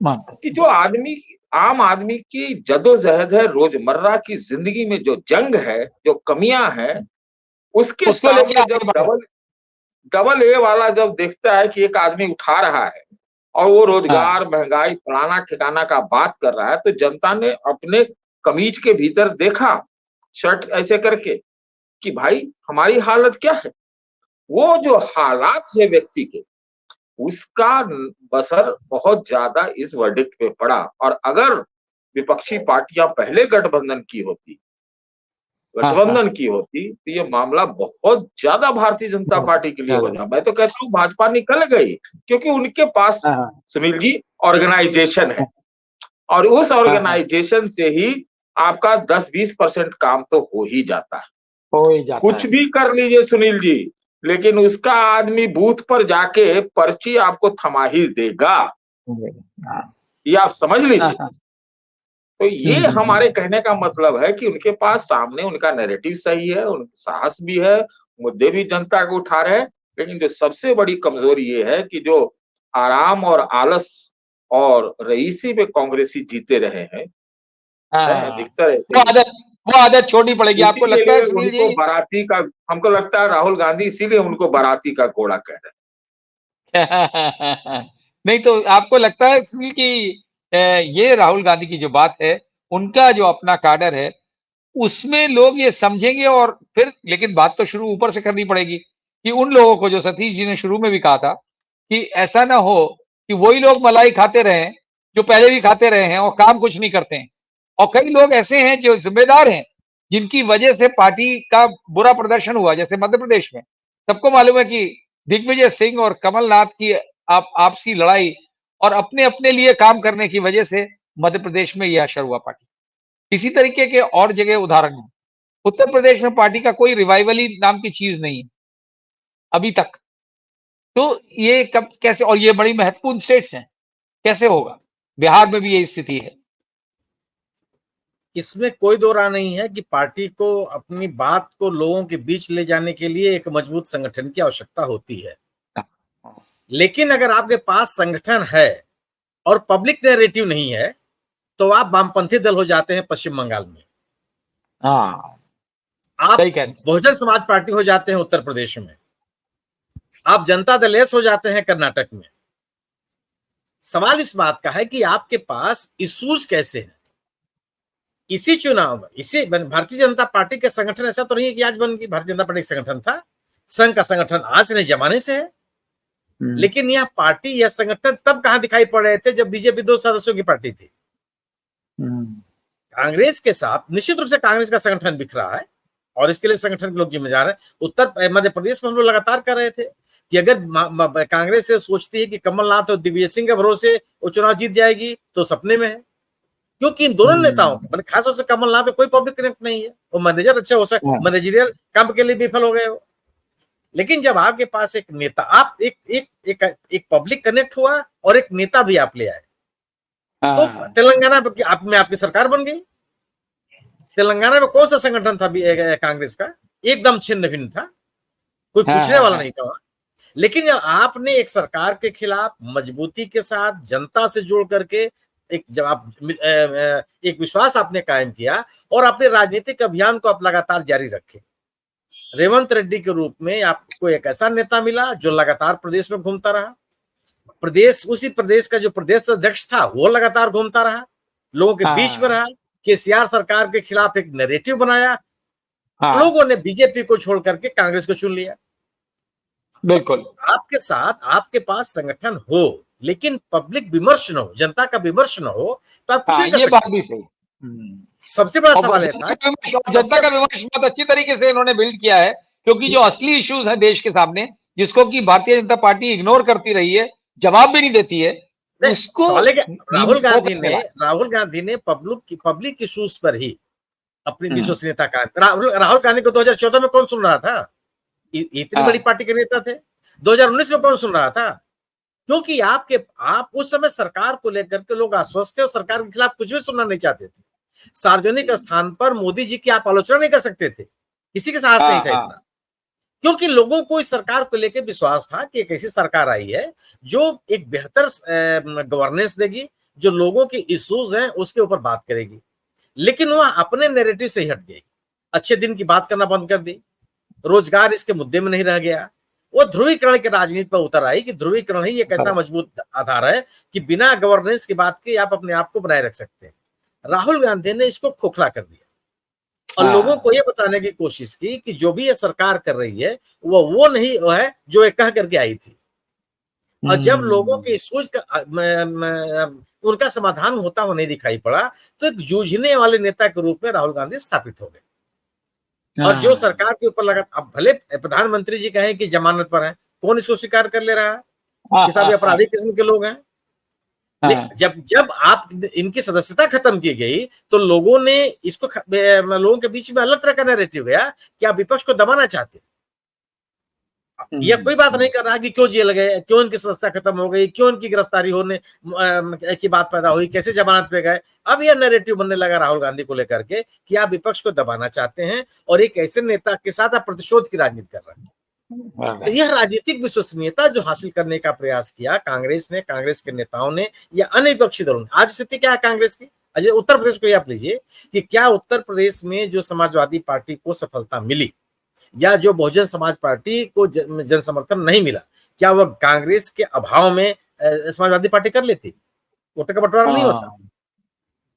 मानता कि हूँ। जो आदमी, आम आदमी की जद्दोजहद है, रोजमर्रा की जिंदगी में जो जंग है, जो कमियां हैं, उसके उसको लेके सामने आगे जब बढ़े। डबल डबल ए वाला जब देखता है कि एक आदमी उठा रहा है और वो हाँ, रोजगार, महंगाई, फलाना ठिकाना का बात कर रहा है, तो जनता ने अपने कमीज के भीतर देखा, शर्ट ऐसे करके, कि भाई हमारी हालत क्या है। वो जो हालात है व्यक्ति के, उसका बसर बहुत ज्यादा इस वर्डिक्ट पे पड़ा। और अगर विपक्षी पार्टियां पहले हाँ, हाँ। गठबंधन की होती, तो ये मामला बहुत ज्यादा भारतीय जनता बहुत पार्टी के लिए हो ज़्यादा। जाता। मैं तो कहता हूँ भाजपा निकल गई, क्योंकि उनके पास, हाँ, हाँ। सुनील जी, ऑर्गेनाइजेशन है। और उस हाँ, हाँ। ऑर्गेनाइजेशन से ही आपका 10-20% काम तो हो ही जाता है। हो ही जाता कुछ है। भी कर लीजिए सुनील जी, लेकिन उसका आदमी बूथ पर जाके पर्ची आपको थमा ही देगा। हाँ। ये आप समझ हाँ, लीजिए। हाँ। तो हुँ, ये हुँ, हमारे हुँ। कहने का मतलब है कि उनके पास सामने उनका नैरेटिव सही है, उनका साहस भी है, मुद्दे भी जनता को उठा रहे हैं। लेकिन जो सबसे बड़ी कमजोरी ये है कि जो आराम और आलस और रईसी में कांग्रेसी जीते रहे हैं, हाँ। अधिकतर ऐसे वो ही। आदत वो आदत छोड़नी पड़ेगी, आपको इसीलिए लगता है सुनील उनको जी? बाराती का, हमको लगता है राहुल गांधी इसीलिए उनको बाराती का घोड़ा कह रहे नहीं तो आपको लगता है सुनील कि ये राहुल गांधी की जो बात है, उनका जो अपना काडर है, उसमें लोग ये समझेंगे और फिर लेकिन बात तो शुरू ऊपर से करनी पड़ेगी कि उन लोगों को जो सतीश जी ने शुरू में भी कहा था कि ऐसा ना हो कि वही लोग मलाई खाते रहें, जो पहले भी खाते रहे हैं और काम कुछ नहीं करते हैं। और कई लोग ऐसे हैं जो ज़िम्मेदार हैं, जिनकी वजह से पार्टी का बुरा प्रदर्शन हुआ, जैसे मध्य प्रदेश में। सबको मालूम है कि दिग्विजय सिंह और कमलनाथ की आपसी लड़ाई और अपने-अपने लिए काम करने की वजह से मध्य प्रदेश में ये असर हुआ पार्टी। इसी तरीके के और जगह उदाहरण हैं। उत्तर प्रदेश में पार्टी का कोई रिवाइवल ही नाम की चीज़ नहीं है, अभी तक। तो ये कब कैसे, और ये बड़ी महत्वपूर्ण स्टेट्स हैं, कैसे होगा? बिहार में भी यही स्थिति है। इसमें कोई दो राय नहीं है कि पार्टी को अपनी बात को लोगों के बीच ले जाने के लिए एक मजबूत संगठन की आवश्यकता होती है। लेकिन अगर आपके पास संगठन है और पब्लिक नैरेटिव नहीं है, तो आप वामपंथी दल हो जाते हैं पश्चिम बंगाल में, हाँ, आप सही कह रहे हैं। बहुजन समाज पार्टी हो जाते हैं उत्तर प्रदेश में, आप जनता दल एस हो जाते हैं कर्नाटक में। सवाल इस बात का है कि आपके पास इश्यूज कैसे हैं। इसी चुनाव में इसी भारतीय जनता पार्टी के संगठन ऐसा तो नहीं है कि आज बन गई, भारतीय जनता पार्टी का संगठन था, संघ का संगठन आज से नहीं जमाने से है। लेकिन यह पार्टी, यह संगठन तब कहां दिखाई पड़ रहे थे जब बीजेपी 2 सदस्यों की पार्टी थी। कांग्रेस के साथ निश्चित रूप से कांग्रेस का संगठन बिख रहा है और इसके लिए संगठन के लोग जिम्मेदार हैं। उत्तर मध्य प्रदेश में हम लोग लगातार कर रहे थे कि अगर कांग्रेस से सोचती है कि कमलनाथ और दिग्विजय सिंह के भरोसे वो चुनाव जीत जाएगी तो सपने में है, क्योंकि इन दोनों नेताओं के खासतौर से कमलनाथ कोई पब्लिक कनेक्ट नहीं है, वो मैनेजर अच्छा हो सकता, मैनेजरियल काम के लिए विफल हो गए हो। लेकिन जब आपके पास एक नेता, आप एक पब्लिक कनेक्ट हुआ और एक नेता भी आप ले आए, तो तेलंगाना में आपकी सरकार बन गई। तेलंगाना में कौन सा संगठन था कांग्रेस का? एकदम छिन्न भिन्न था, कोई पूछने वाला नहीं था। लेकिन जब आपने एक सरकार के खिलाफ मजबूती के साथ जनता से जुड़ करके एक विश्वास आपने कायम किया और अपने राजनीतिक अभियान को आप लगातार जारी रखे। रेवंत रेड्डी के रूप में आपको एक ऐसा नेता मिला जो लगातार प्रदेश में घूमता रहा, उसी प्रदेश का जो प्रदेश अध्यक्ष था वो लगातार घूमता रहा, लोगों के बीच में रहा, केसीआर सरकार के खिलाफ एक नैरेटिव बनाया। लोगों ने बीजेपी को छोड़ करके कांग्रेस को चुन लिया। बिल्कुल, आपके साथ आपके पास संगठन हो लेकिन पब्लिक विमर्श न हो, जनता का विमर्श न हो, तो आप कुछ नहीं कर सकते। ये बात भी सही। सबसे बड़ा सवाल था जनता का विमर्श बहुत अच्छी तरीके से इन्होंने बिल्ड किया है, क्योंकि जो असली इश्यूज हैं देश के सामने, जिसको कि भारतीय जनता पार्टी इग्नोर करती रही है, जवाब भी नहीं देती है, इसको राहुल गांधी ने पब्लिक इश्यूज पर ही अपनी विश्वसनीयता का। राहुल गांधी को 2014 में कौन सुन रहा था? इतनी बड़ी पार्टी के नेता थे। 2019 में कौन सुन रहा था? क्योंकि आप उस समय सरकार को लेकर के लोग आश्वस्त थे और सरकार के खिलाफ कुछ भी सुनना नहीं चाहते थे। सार्वजनिक स्थान पर मोदी जी की आप आलोचना नहीं कर सकते थे, किसी के साहस नहीं था इतना, क्योंकि लोगों को इस सरकार को लेकर विश्वास था कि एक ऐसी सरकार आई है जो एक बेहतर गवर्नेंस देगी, जो लोगों के इश्यूज हैं उसके ऊपर बात करेगी। लेकिन वह अपने नैरेटिव से ही हट गई, अच्छे दिन की बात करना बंद कर दी, रोजगार इसके मुद्दे में नहीं रह गया। वो ध्रुवीकरण के राजनीति पर उतर आई कि ध्रुवीकरण ही एक ऐसा मजबूत आधार है कि बिना गवर्नेंस की बात के आप अपने आप को बनाए रख सकते हैं। राहुल गांधी ने इसको खोखला कर दिया और लोगों को ये बताने की कोशिश की कि जो भी ये सरकार कर रही है वो नहीं है जो ये कह करके आई थी। और जब लोगों के सोच का उनका समाधान होता हुआ नहीं दिखाई पड़ा, तो एक जूझने वाले नेता के रूप में राहुल गांधी स्थापित हो गए। और जो सरकार के ऊपर लगा, अब भले प्रधानमंत्री जी कहें कि जमानत पर है, कौन इसको स्वीकार कर ले रहा है कि साहब अपराधी किस्म के लोग हैं। जब आप इनकी सदस्यता खत्म की गई तो लोगों ने इसको लोगों के बीच में अलग तरह का नैरेटिव गया कि आप विपक्ष को दबाना चाहते हैं। यह कोई बात नहीं कर रहा कि क्यों जेल गए, क्यों इनकी सदस्यता खत्म हो गई, क्यों इनकी गिरफ्तारी होने की बात पैदा हुई, कैसे जमानत पे गए। अब यह नैरेटिव बनने लगा राहुल गांधी को लेकर के कि आप विपक्ष को दबाना चाहते हैं और एक ऐसे नेता के साथ आप प्रतिशोध की राजनीति कर रहे हैं। तो यह राजनीतिक विश्वसनीयता जो हासिल करने का प्रयास किया कांग्रेस ने, कांग्रेस के नेताओं ने या अन्य विपक्षी दलों ने। आज स्थिति क्या है कांग्रेस की? अजय उत्तर प्रदेश को आप लीजिए कि क्या उत्तर प्रदेश में जो समाजवादी पार्टी को सफलता मिली या जो बहुजन समाज पार्टी को जन समर्थन नहीं मिला, क्या वह कांग्रेस के अभाव में समाजवादी पार्टी कर लेती? वोट का बंटवारा नहीं होता।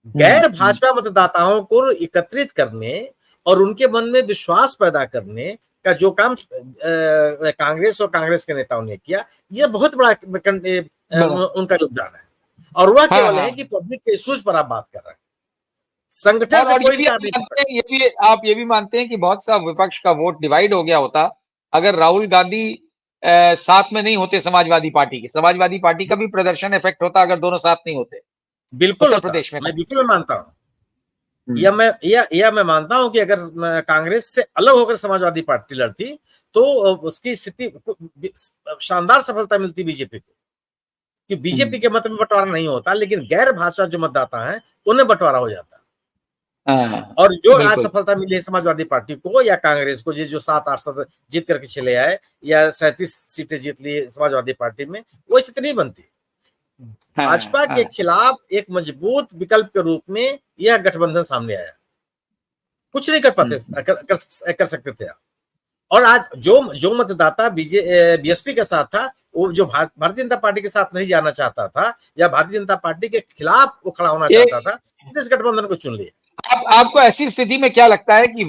गैर भाजपा मतदाताओं को एकत्रित करने और उनके मन में विश्वास पैदा करने का जो काम कांग्रेस और कांग्रेस के नेताओं ने किया, यह बहुत बड़ा उनका योगदान है। और वह केवल है कि पब्लिक के इश्यूज पर आप बात कर रहे हैं, संगठन से कोई आप ये भी मानते हैं कि बहुत सा विपक्ष का वोट डिवाइड हो गया होता अगर राहुल गांधी साथ में नहीं होते समाजवादी पार्टी के? समाजवादी पार्टी का भी प्रदर्शन इफेक्ट होता अगर दोनों साथ नहीं होते? बिल्कुल उत्तर प्रदेश में मैं बिल्कुल मानता हूं। या मैं मानता हूं कि अगर कांग्रेस से अलग होकर समाजवादी पार्टी लड़ती तो उसकी स्थिति शानदार सफलता मिलती बीजेपी को, कि बीजेपी के मत में बंटवारा नहीं होता, लेकिन गैर भाजपा जो मतदाता है उन्हें बंटवारा हो जाता। और जो आज सफलता मिली है समाजवादी पार्टी को या कांग्रेस को, जो 7-8 सीट जीत करके चले आए या 37 सीटें जीत ली समाजवादी पार्टी में, वो स्थिति नहीं बनती। भाजपा के खिलाफ एक मजबूत विकल्प के रूप में यह गठबंधन सामने आया। कुछ नहीं कर पाते, कर सकते थे। और आज जो मतदाता बीएसपी के साथ था, वो जो भारतीय जनता पार्टी के साथ नहीं जाना चाहता था या भारतीय जनता पार्टी के खिलाफ वो खड़ा होना चाहता था, इस गठबंधन को चुन लिया। आपको ऐसी स्थिति में क्या लगता है कि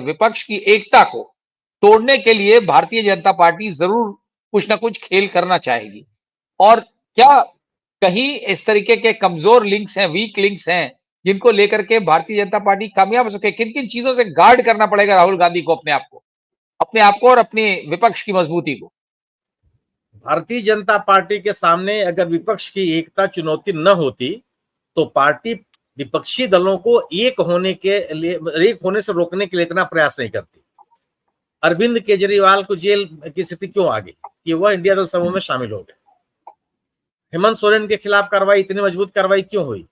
विपक्ष की एकता को तोड़ने के लिए भारतीय जनता पार्टी जरूर कुछ ना कुछ खेल करना चाहेगी, और क्या कहीं इस तरीके के कमजोर लिंक्स हैं, वीक लिंक्स हैं, जिनको लेकर के भारतीय जनता पार्टी कामयाब हो सके? किन किन चीजों से गार्ड करना पड़ेगा राहुल गांधी को, अपने आप को और अपने विपक्ष की मजबूती को? भारतीय जनता पार्टी के सामने अगर विपक्ष की एकता चुनौती न होती तो पार्टी विपक्षी दलों को एक होने से रोकने के लिए इतना प्रयास नहीं करती। अरविंद केजरीवाल को जेल की स्थिति क्यों आ गई कि वह इंडिया दल समूह में शामिल हो गए? हेमंत सोरेन के खिलाफ कार्रवाई, इतनी मजबूत कार्रवाई क्यों हुई?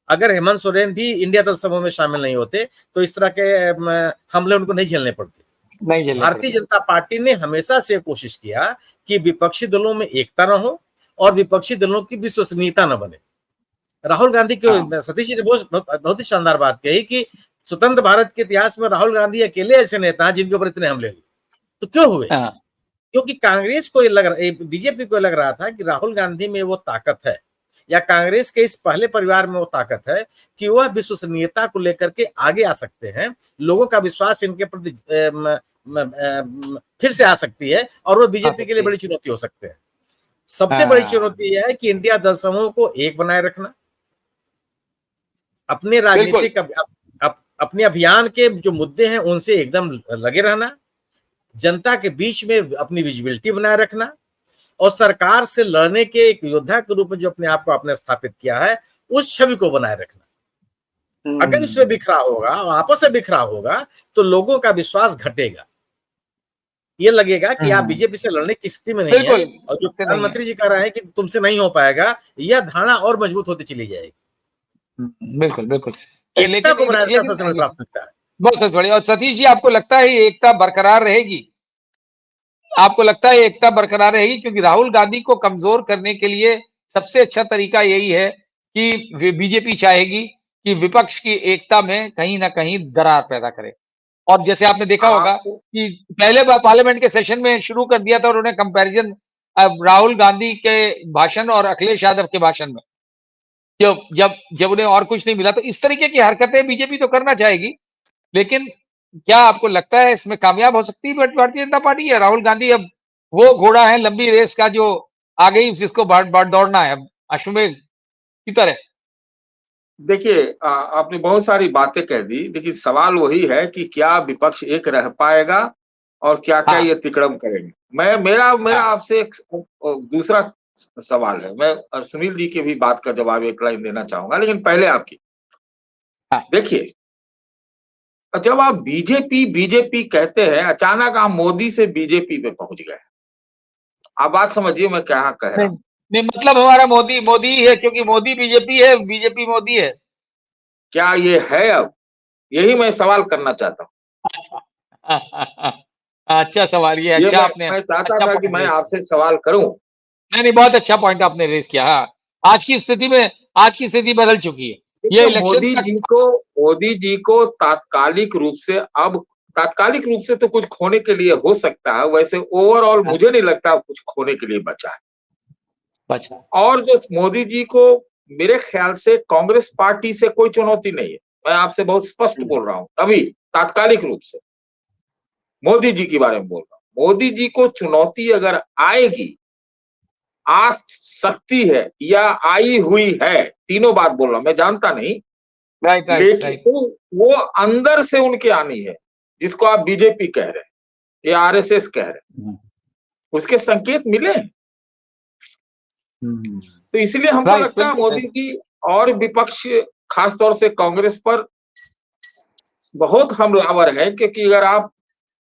अगर हेमंत सोरेन भी इंडिया दल समूह में शामिल नहीं होते तो इस तरह के हमले उनको नहीं झेलने पड़ते। भारतीय जनता पार्टी ने हमेशा से कोशिश किया कि विपक्षी दलों में एकता न हो और विपक्षी दलों की विश्वसनीयता न बने। राहुल गांधी के सतीश जी ने बहुत ही शानदार बात कही कि स्वतंत्र भारत के इतिहास में राहुल गांधी अकेले ऐसे नेता हैं जिनके ऊपर इतने हमले हुए। तो क्यों हुए? क्योंकि कांग्रेस को बीजेपी को लग रहा था कि राहुल गांधी में वो ताकत है, या कांग्रेस के इस पहले परिवार में वो ताकत है कि वह विश्वसनीयता को लेकर के आगे आ सकते हैं, लोगों का विश्वास इनके प्रति फिर से आ सकती है और वो बीजेपी के लिए बड़ी चुनौती हो सकते हैं। सबसे बड़ी चुनौती यह है कि इंडिया दल समूह को एक बनाए रखना, अपने राजनीतिक अपने अभियान के जो मुद्दे हैं उनसे एकदम लगे रहना, जनता के बीच में अपनी विजिबिलिटी बनाए रखना, और सरकार से लड़ने के एक योद्धा के रूप में जो अपने आप को आपने स्थापित किया है उस छवि को बनाए रखना। अगर इसमें बिखराव होगा और आपस में बिखराव होगा तो लोगों का विश्वास घटेगा, ये लगेगा कि आप बीजेपी से लड़ने की स्थिति में नहीं है, और जो प्रधानमंत्री जी कह रहे हैं कि तुमसे नहीं हो पाएगा, यह धारणा और मजबूत होती चली जाएगी। बिल्कुल एकता को बनाए रखना सबसे बड़ी प्राथमिकता है। बहुत बढ़िया। और सतीश जी, आपको लगता है ये एकता बरकरार रहेगी? आपको लगता है एकता बरकरार रहेगी? क्योंकि राहुल गांधी को कमजोर करने के लिए सबसे अच्छा तरीका यही है कि बीजेपी चाहेगी कि विपक्ष की एकता में कहीं ना कहीं दरार पैदा करे। और जैसे आपने देखा होगा कि पहले पार्लियामेंट के सेशन में शुरू कर दिया था और उन्हें कंपैरिजन राहुल गांधी के भाषण और अखिलेश यादव के भाषण में, जब उन्हें और कुछ नहीं मिला। तो इस तरीके की हरकतें बीजेपी तो करना चाहेगी, लेकिन क्या आपको लगता है इसमें कामयाब हो सकती है भारतीय जनता पार्टी? या राहुल गांधी अब वो घोड़ा है लंबी रेस का जो आ गई, जिसको दौड़ना है अश्वमेध की तरह? देखिए, आपने बहुत सारी बातें कह दी, लेकिन सवाल वही है कि क्या विपक्ष एक रह पाएगा और क्या क्या ये तिकड़म करेंगे। मेरा आपसे एक दूसरा सवाल है। मैं सुनील जी की भी बात का जवाब एक लाइन देना चाहूंगा, लेकिन पहले आपकी। देखिए, जब आप बीजेपी कहते हैं, अचानक आप मोदी से बीजेपी पे पहुंच गए। आप बात समझिए मैं क्या कह रहा हूं। नहीं, मतलब हमारा मोदी है, क्योंकि मोदी बीजेपी है, बीजेपी मोदी है। क्या ये है? अब यही मैं सवाल करना चाहता हूं। अच्छा सवाल ये अच्छा आपने, मैं चाहता था कि मैं आपसे सवाल करूं। नहीं, बहुत अच्छा पॉइंट आपने रेज किया। हाँ, आज की स्थिति बदल चुकी है। ये मोदी जी को तात्कालिक रूप से तो कुछ खोने के लिए हो सकता है, वैसे ओवरऑल मुझे नहीं लगता कुछ खोने के लिए बचा है। और जो मोदी जी को, मेरे ख्याल से कांग्रेस पार्टी से कोई चुनौती नहीं है। मैं आपसे बहुत स्पष्ट बोल रहा हूं, अभी तात्कालिक रूप से मोदी जी के बारे में बोल रहा हूं। मोदी जी को चुनौती अगर आएगी, आ सकती है या आई हुई है, तीनों बात बोल रहा हूं, मैं जानता नहीं, लेकिन वो अंदर से उनके आनी है, जिसको आप बीजेपी कह रहे हैं या आरएसएस कह रहे हैं, उसके संकेत मिले। तो इसलिए हमको लगता है मोदी जी और विपक्ष खासतौर से कांग्रेस पर बहुत हमलावर है, क्योंकि अगर आप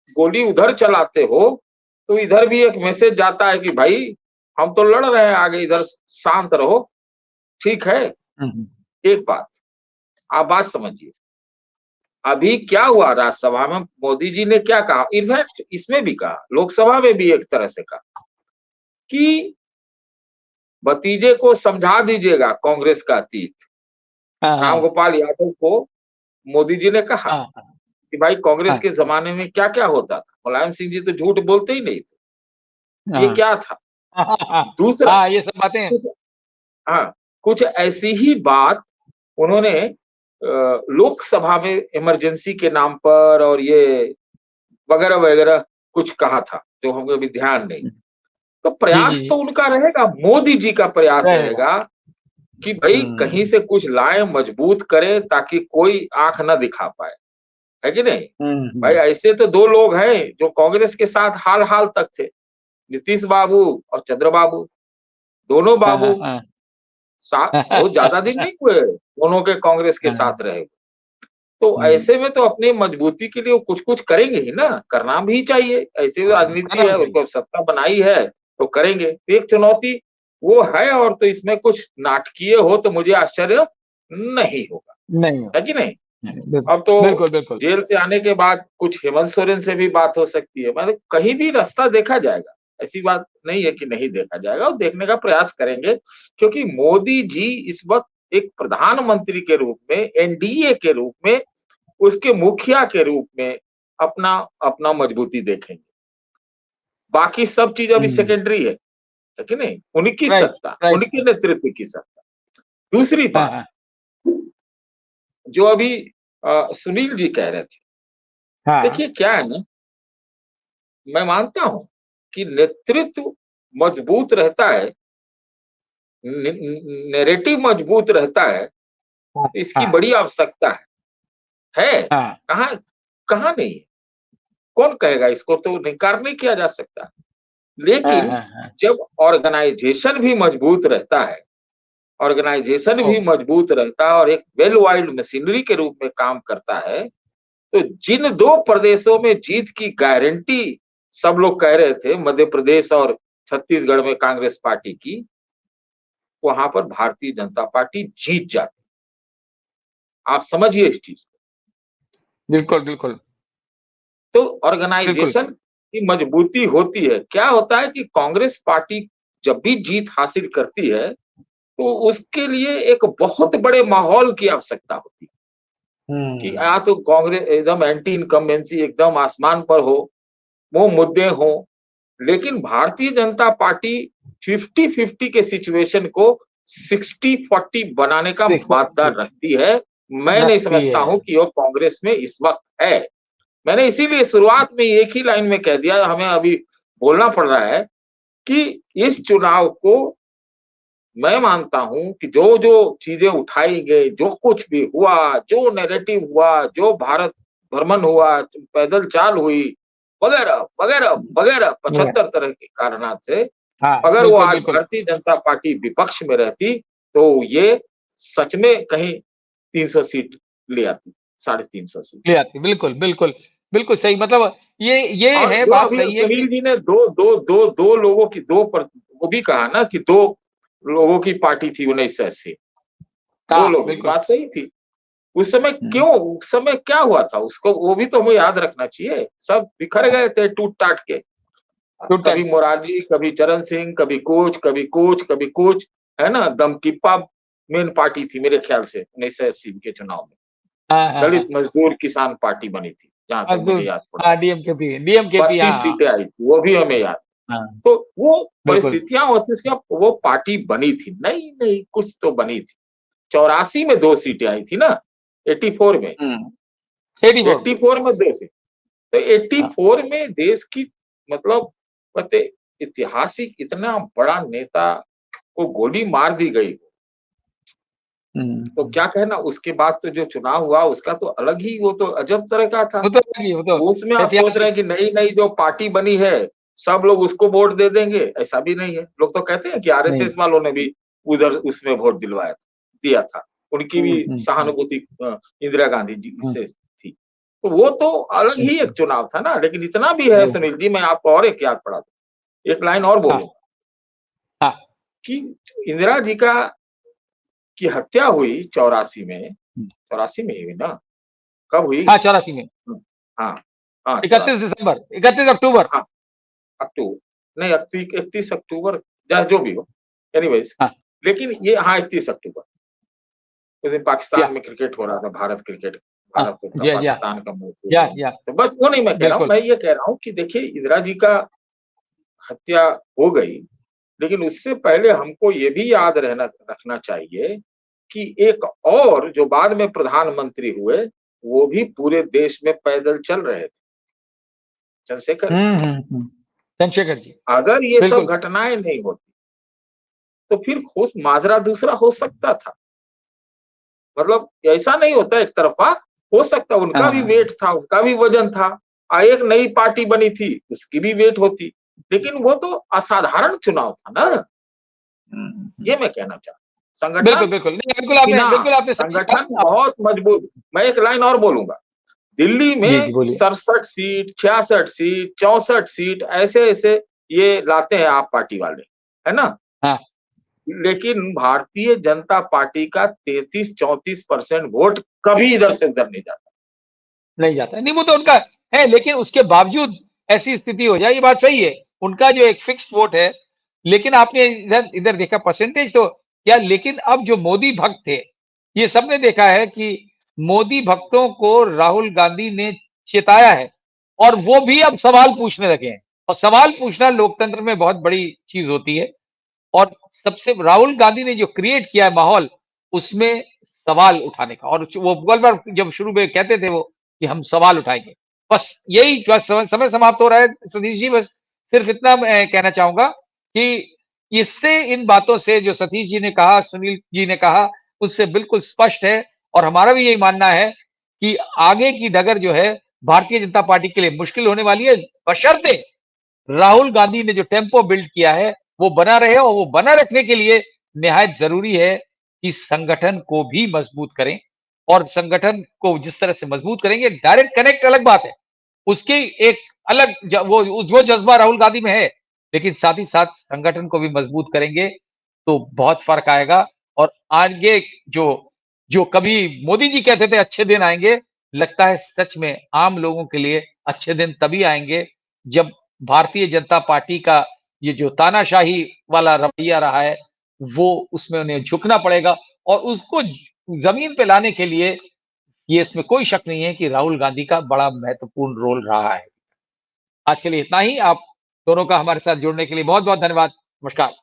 गोली उधर चलाते हो तो इधर भी एक मैसेज जाता है कि भाई हम तो लड़ रहे हैं आगे, इधर शांत रहो। ठीक है, एक बात आप बात समझिए, अभी क्या हुआ राज्यसभा में, मोदी जी ने क्या कहा, इनफैक्ट इसमें भी कहा, लोकसभा में भी एक तरह से कहा कि भतीजे को समझा दीजिएगा कांग्रेस का अतीत। राम गोपाल यादव को मोदी जी ने कहा कि भाई कांग्रेस के जमाने में क्या क्या होता था, मुलायम सिंह जी तो झूठ बोलते ही नहीं थे, ये क्या था। दूसरा ये सब बातें, हाँ, कुछ ऐसी ही बात उन्होंने लोकसभा में इमरजेंसी के नाम पर और ये वगैरह वगैरह कुछ कहा था, जो हमें अभी ध्यान नहीं। तो प्रयास तो उनका रहेगा, मोदी जी का प्रयास रहेगा कि भाई कहीं से कुछ लाए, मजबूत करे, ताकि कोई आंख न दिखा पाए, है कि नहीं। भाई ऐसे तो दो लोग हैं जो कांग्रेस के साथ हाल हाल तक थे, नीतीश बाबू और चंद्रबाबू, दोनों बाबू बहुत ज्यादा दिन नहीं हुए दोनों के कांग्रेस के साथ रहे। तो ऐसे में तो अपनी मजबूती के लिए कुछ कुछ करेंगे ही ना, करना भी चाहिए, ऐसे राजनीति है, उनको सत्ता बनाई है तो करेंगे। एक चुनौती वो है, और तो इसमें कुछ नाटकीय हो तो मुझे आश्चर्य नहीं होगा, नहीं है कि नहीं। अब तो बिल्कुल जेल से आने के बाद कुछ हेमंत सोरेन से भी बात हो सकती है, मतलब कहीं भी रास्ता देखा जाएगा, ऐसी बात नहीं है कि नहीं देखा जाएगा, और देखने का प्रयास करेंगे, क्योंकि मोदी जी इस वक्त एक प्रधानमंत्री के रूप में, एनडीए के रूप में, उसके मुखिया के रूप में अपना अपना मजबूती देखेंगे। बाकी सब चीज अभी सेकेंडरी है कि नहीं, उनकी सत्ता, उनके नेतृत्व की सत्ता। दूसरी बात जो अभी सुनील जी कह रहे थे, देखिए क्या है ना, मैं मानता हूं कि नेतृत्व मजबूत रहता है, नैरेटिव मजबूत रहता है, इसकी बड़ी आवश्यकता है। कहाँ कहाँ नहीं है, कौन कहेगा, इसको तो इनकार नहीं किया जा सकता। लेकिन जब ऑर्गेनाइजेशन भी मजबूत रहता है, ऑर्गेनाइजेशन भी मजबूत रहता है और एक वेल वाइल्ड मशीनरी के रूप में काम करता है, तो जिन दो प्रदेशों में जीत की गारंटी सब लोग कह रहे थे, मध्य प्रदेश और छत्तीसगढ़ में कांग्रेस पार्टी की, वहां पर भारतीय जनता पार्टी जीत जाती। आप समझिए इस चीज को। बिल्कुल। तो ऑर्गेनाइजेशन की मजबूती होती है। क्या होता है कि कांग्रेस पार्टी जब भी जीत हासिल करती है तो उसके लिए एक बहुत बड़े माहौल की आवश्यकता होती है कि या तो कांग्रेस एकदम एंटी इनकम्बेंसी एकदम आसमान पर हो, वो मुद्दे हो, लेकिन भारतीय जनता पार्टी 50-50 के सिचुएशन को 60-40 बनाने का मादा रखती है। मैं नहीं समझता हूं कि वो कांग्रेस में इस वक्त है। मैंने इसीलिए शुरुआत में एक ही लाइन में कह दिया, हमें अभी बोलना पड़ रहा है कि इस चुनाव को मैं मानता हूं कि जो जो चीजें उठाई गई, जो कुछ भी हुआ, जो नैरेटिव हुआ, जो भारत भ्रमण हुआ, पैदल चाल हुई, वगैरह वगैरह वगैरह 75 तरह के कारणों से, अगर वो आज भारतीय जनता पार्टी विपक्ष में रहती तो ये सच में कहीं 300 सीट ले आती, 350 सीट ले आती। बिल्कुल सही, मतलब ये है, बात सही है। सुनील जी ने दो लोगों की वो भी कहा ना कि 2 लोगों की पार्टी थी 1980, 2 लोगों की बात सही थी। उस समय क्यों, उस समय क्या हुआ था उसको, वो भी तो हमें याद रखना चाहिए। सब बिखर गए थे टूट टाट के, कभी मोरारजी, कभी चरण सिंह, कभी कुछ, है ना। दमकिप्पा मेन पार्टी थी मेरे ख्याल से 1980 के चुनाव में। दलित मजदूर किसान पार्टी बनी थी, जहां तक मुझे याद पड़ा। डीएमके 32 सीटें आई थी, वो भी हमें याद। तो वो परिस्थितियां होती, उसके वो पार्टी बनी थी, नहीं कुछ तो बनी थी। 84 में 2 सीटें आई थी ना, 84 में 84 में 2 सीट। तो 84 में देश की मतलब ऐतिहासिक इतना बड़ा नेता को गोली मार दी गई, तो क्या कहना। उसके बाद तो जो चुनाव हुआ उसका तो अलग ही, वो तो अजब तरह का था। उसमें आप सोच रहे हैं कि नई जो पार्टी बनी है सब लोग उसको वोट दे देंगे, ऐसा भी नहीं है। लोग तो कहते हैं कि आरएसएस वालों ने भी उधर उसमें वोट दिया था। उनकी भी सहानुभूति इंदिरा गांधी जी से थी। तो वो तो अलग ही एक चुनाव था ना। लेकिन इतना भी है सुनील जी, मैं आपको और एक याद पड़ा दूं, एक लाइन और बोलूंगा कि इंदिरा जी की हत्या हुई 84 में, 84 में हुई ना, कब हुई? हाँ 84 में, हाँ हाँ 31 दिसंबर, 31 अक्टूबर। हाँ अक्टूबर नहीं, 31 अक्टूबर, जो भी हो, एनीवेज। लेकिन ये, हाँ 31 अक्टूबर, उस दिन पाकिस्तान में क्रिकेट हो रहा था, भारत क्रिकेट, भारत का पाकिस्तान का मैच। तो बस वो नहीं मैं कह रहा हूँ, मैं ये कह रहा हूँ कि देखिए इंदिरा जी का हत्या हो गई, लेकिन उससे पहले हमको ये भी याद रखना चाहिए कि एक और जो बाद में प्रधानमंत्री हुए, वो भी पूरे देश में पैदल चल रहे थे, चंद्रशेखर जी। अगर ये सब घटनाएं नहीं होती तो फिर माजरा दूसरा हो सकता था। मतलब ऐसा नहीं होता एक तरफा, हो सकता उनका भी वेट था, उनका भी वजन था, एक नई पार्टी बनी थी, उसकी भी वेट होती, लेकिन वो तो असाधारण चुनाव था ना। ये मैं कहना चाहता हूँ। संगठन बहुत मजबूत। मैं एक लाइन और बोलूंगा, दिल्ली में 67 सीट, 66 सीट, 64 सीट ऐसे ऐसे ये लाते हैं आप पार्टी वाले, है ना। लेकिन भारतीय जनता पार्टी का 33-34% वोट कभी इधर से उधर नहीं जाता नहीं, वो तो उनका है, लेकिन उसके बावजूद ऐसी स्थिति हो जाए, ये बात सही है, उनका जो एक फिक्स्ड वोट है। लेकिन आपने इधर देखा परसेंटेज तो क्या, लेकिन अब जो मोदी भक्त थे, ये सबने देखा है कि मोदी भक्तों को राहुल गांधी ने चेताया है, और वो भी अब सवाल पूछने लगे हैं, और सवाल पूछना लोकतंत्र में बहुत बड़ी चीज होती है। और सबसे राहुल गांधी ने जो क्रिएट किया है माहौल, उसमें सवाल उठाने का, और वो बार जब शुरू में कहते थे वो कि हम सवाल उठाएंगे, बस यही समय समाप्त हो रहा है सतीश जी। बस सिर्फ इतना मैं कहना चाहूंगा कि इससे, इन बातों से जो सतीश जी ने कहा, सुनील जी ने कहा, उससे बिल्कुल स्पष्ट है, और हमारा भी यही मानना है कि आगे की डगर जो है भारतीय जनता पार्टी के लिए मुश्किल होने वाली है, बशर्ते राहुल गांधी ने जो टेम्पो बिल्ड किया है वो बना रहे, और वो बना रखने के लिए निहायत जरूरी है कि संगठन को भी मजबूत करें। और संगठन को जिस तरह से मजबूत करेंगे, डायरेक्ट कनेक्ट अलग बात है, उसकी एक अलग वो जज्बा राहुल गांधी में है, लेकिन साथ ही साथ संगठन को भी मजबूत करेंगे तो बहुत फर्क आएगा। और आगे जो जो कभी मोदी जी कहते थे अच्छे दिन आएंगे, लगता है सच में आम लोगों के लिए अच्छे दिन तभी आएंगे जब भारतीय जनता पार्टी का ये जो तानाशाही वाला रवैया रहा है, वो उसमें उन्हें झुकना पड़ेगा, और उसको जमीन पे लाने के लिए ये इसमें कोई शक नहीं है कि राहुल गांधी का बड़ा महत्वपूर्ण रोल रहा है। आज के लिए इतना ही। आप दोनों का हमारे साथ जुड़ने के लिए बहुत बहुत धन्यवाद। नमस्कार।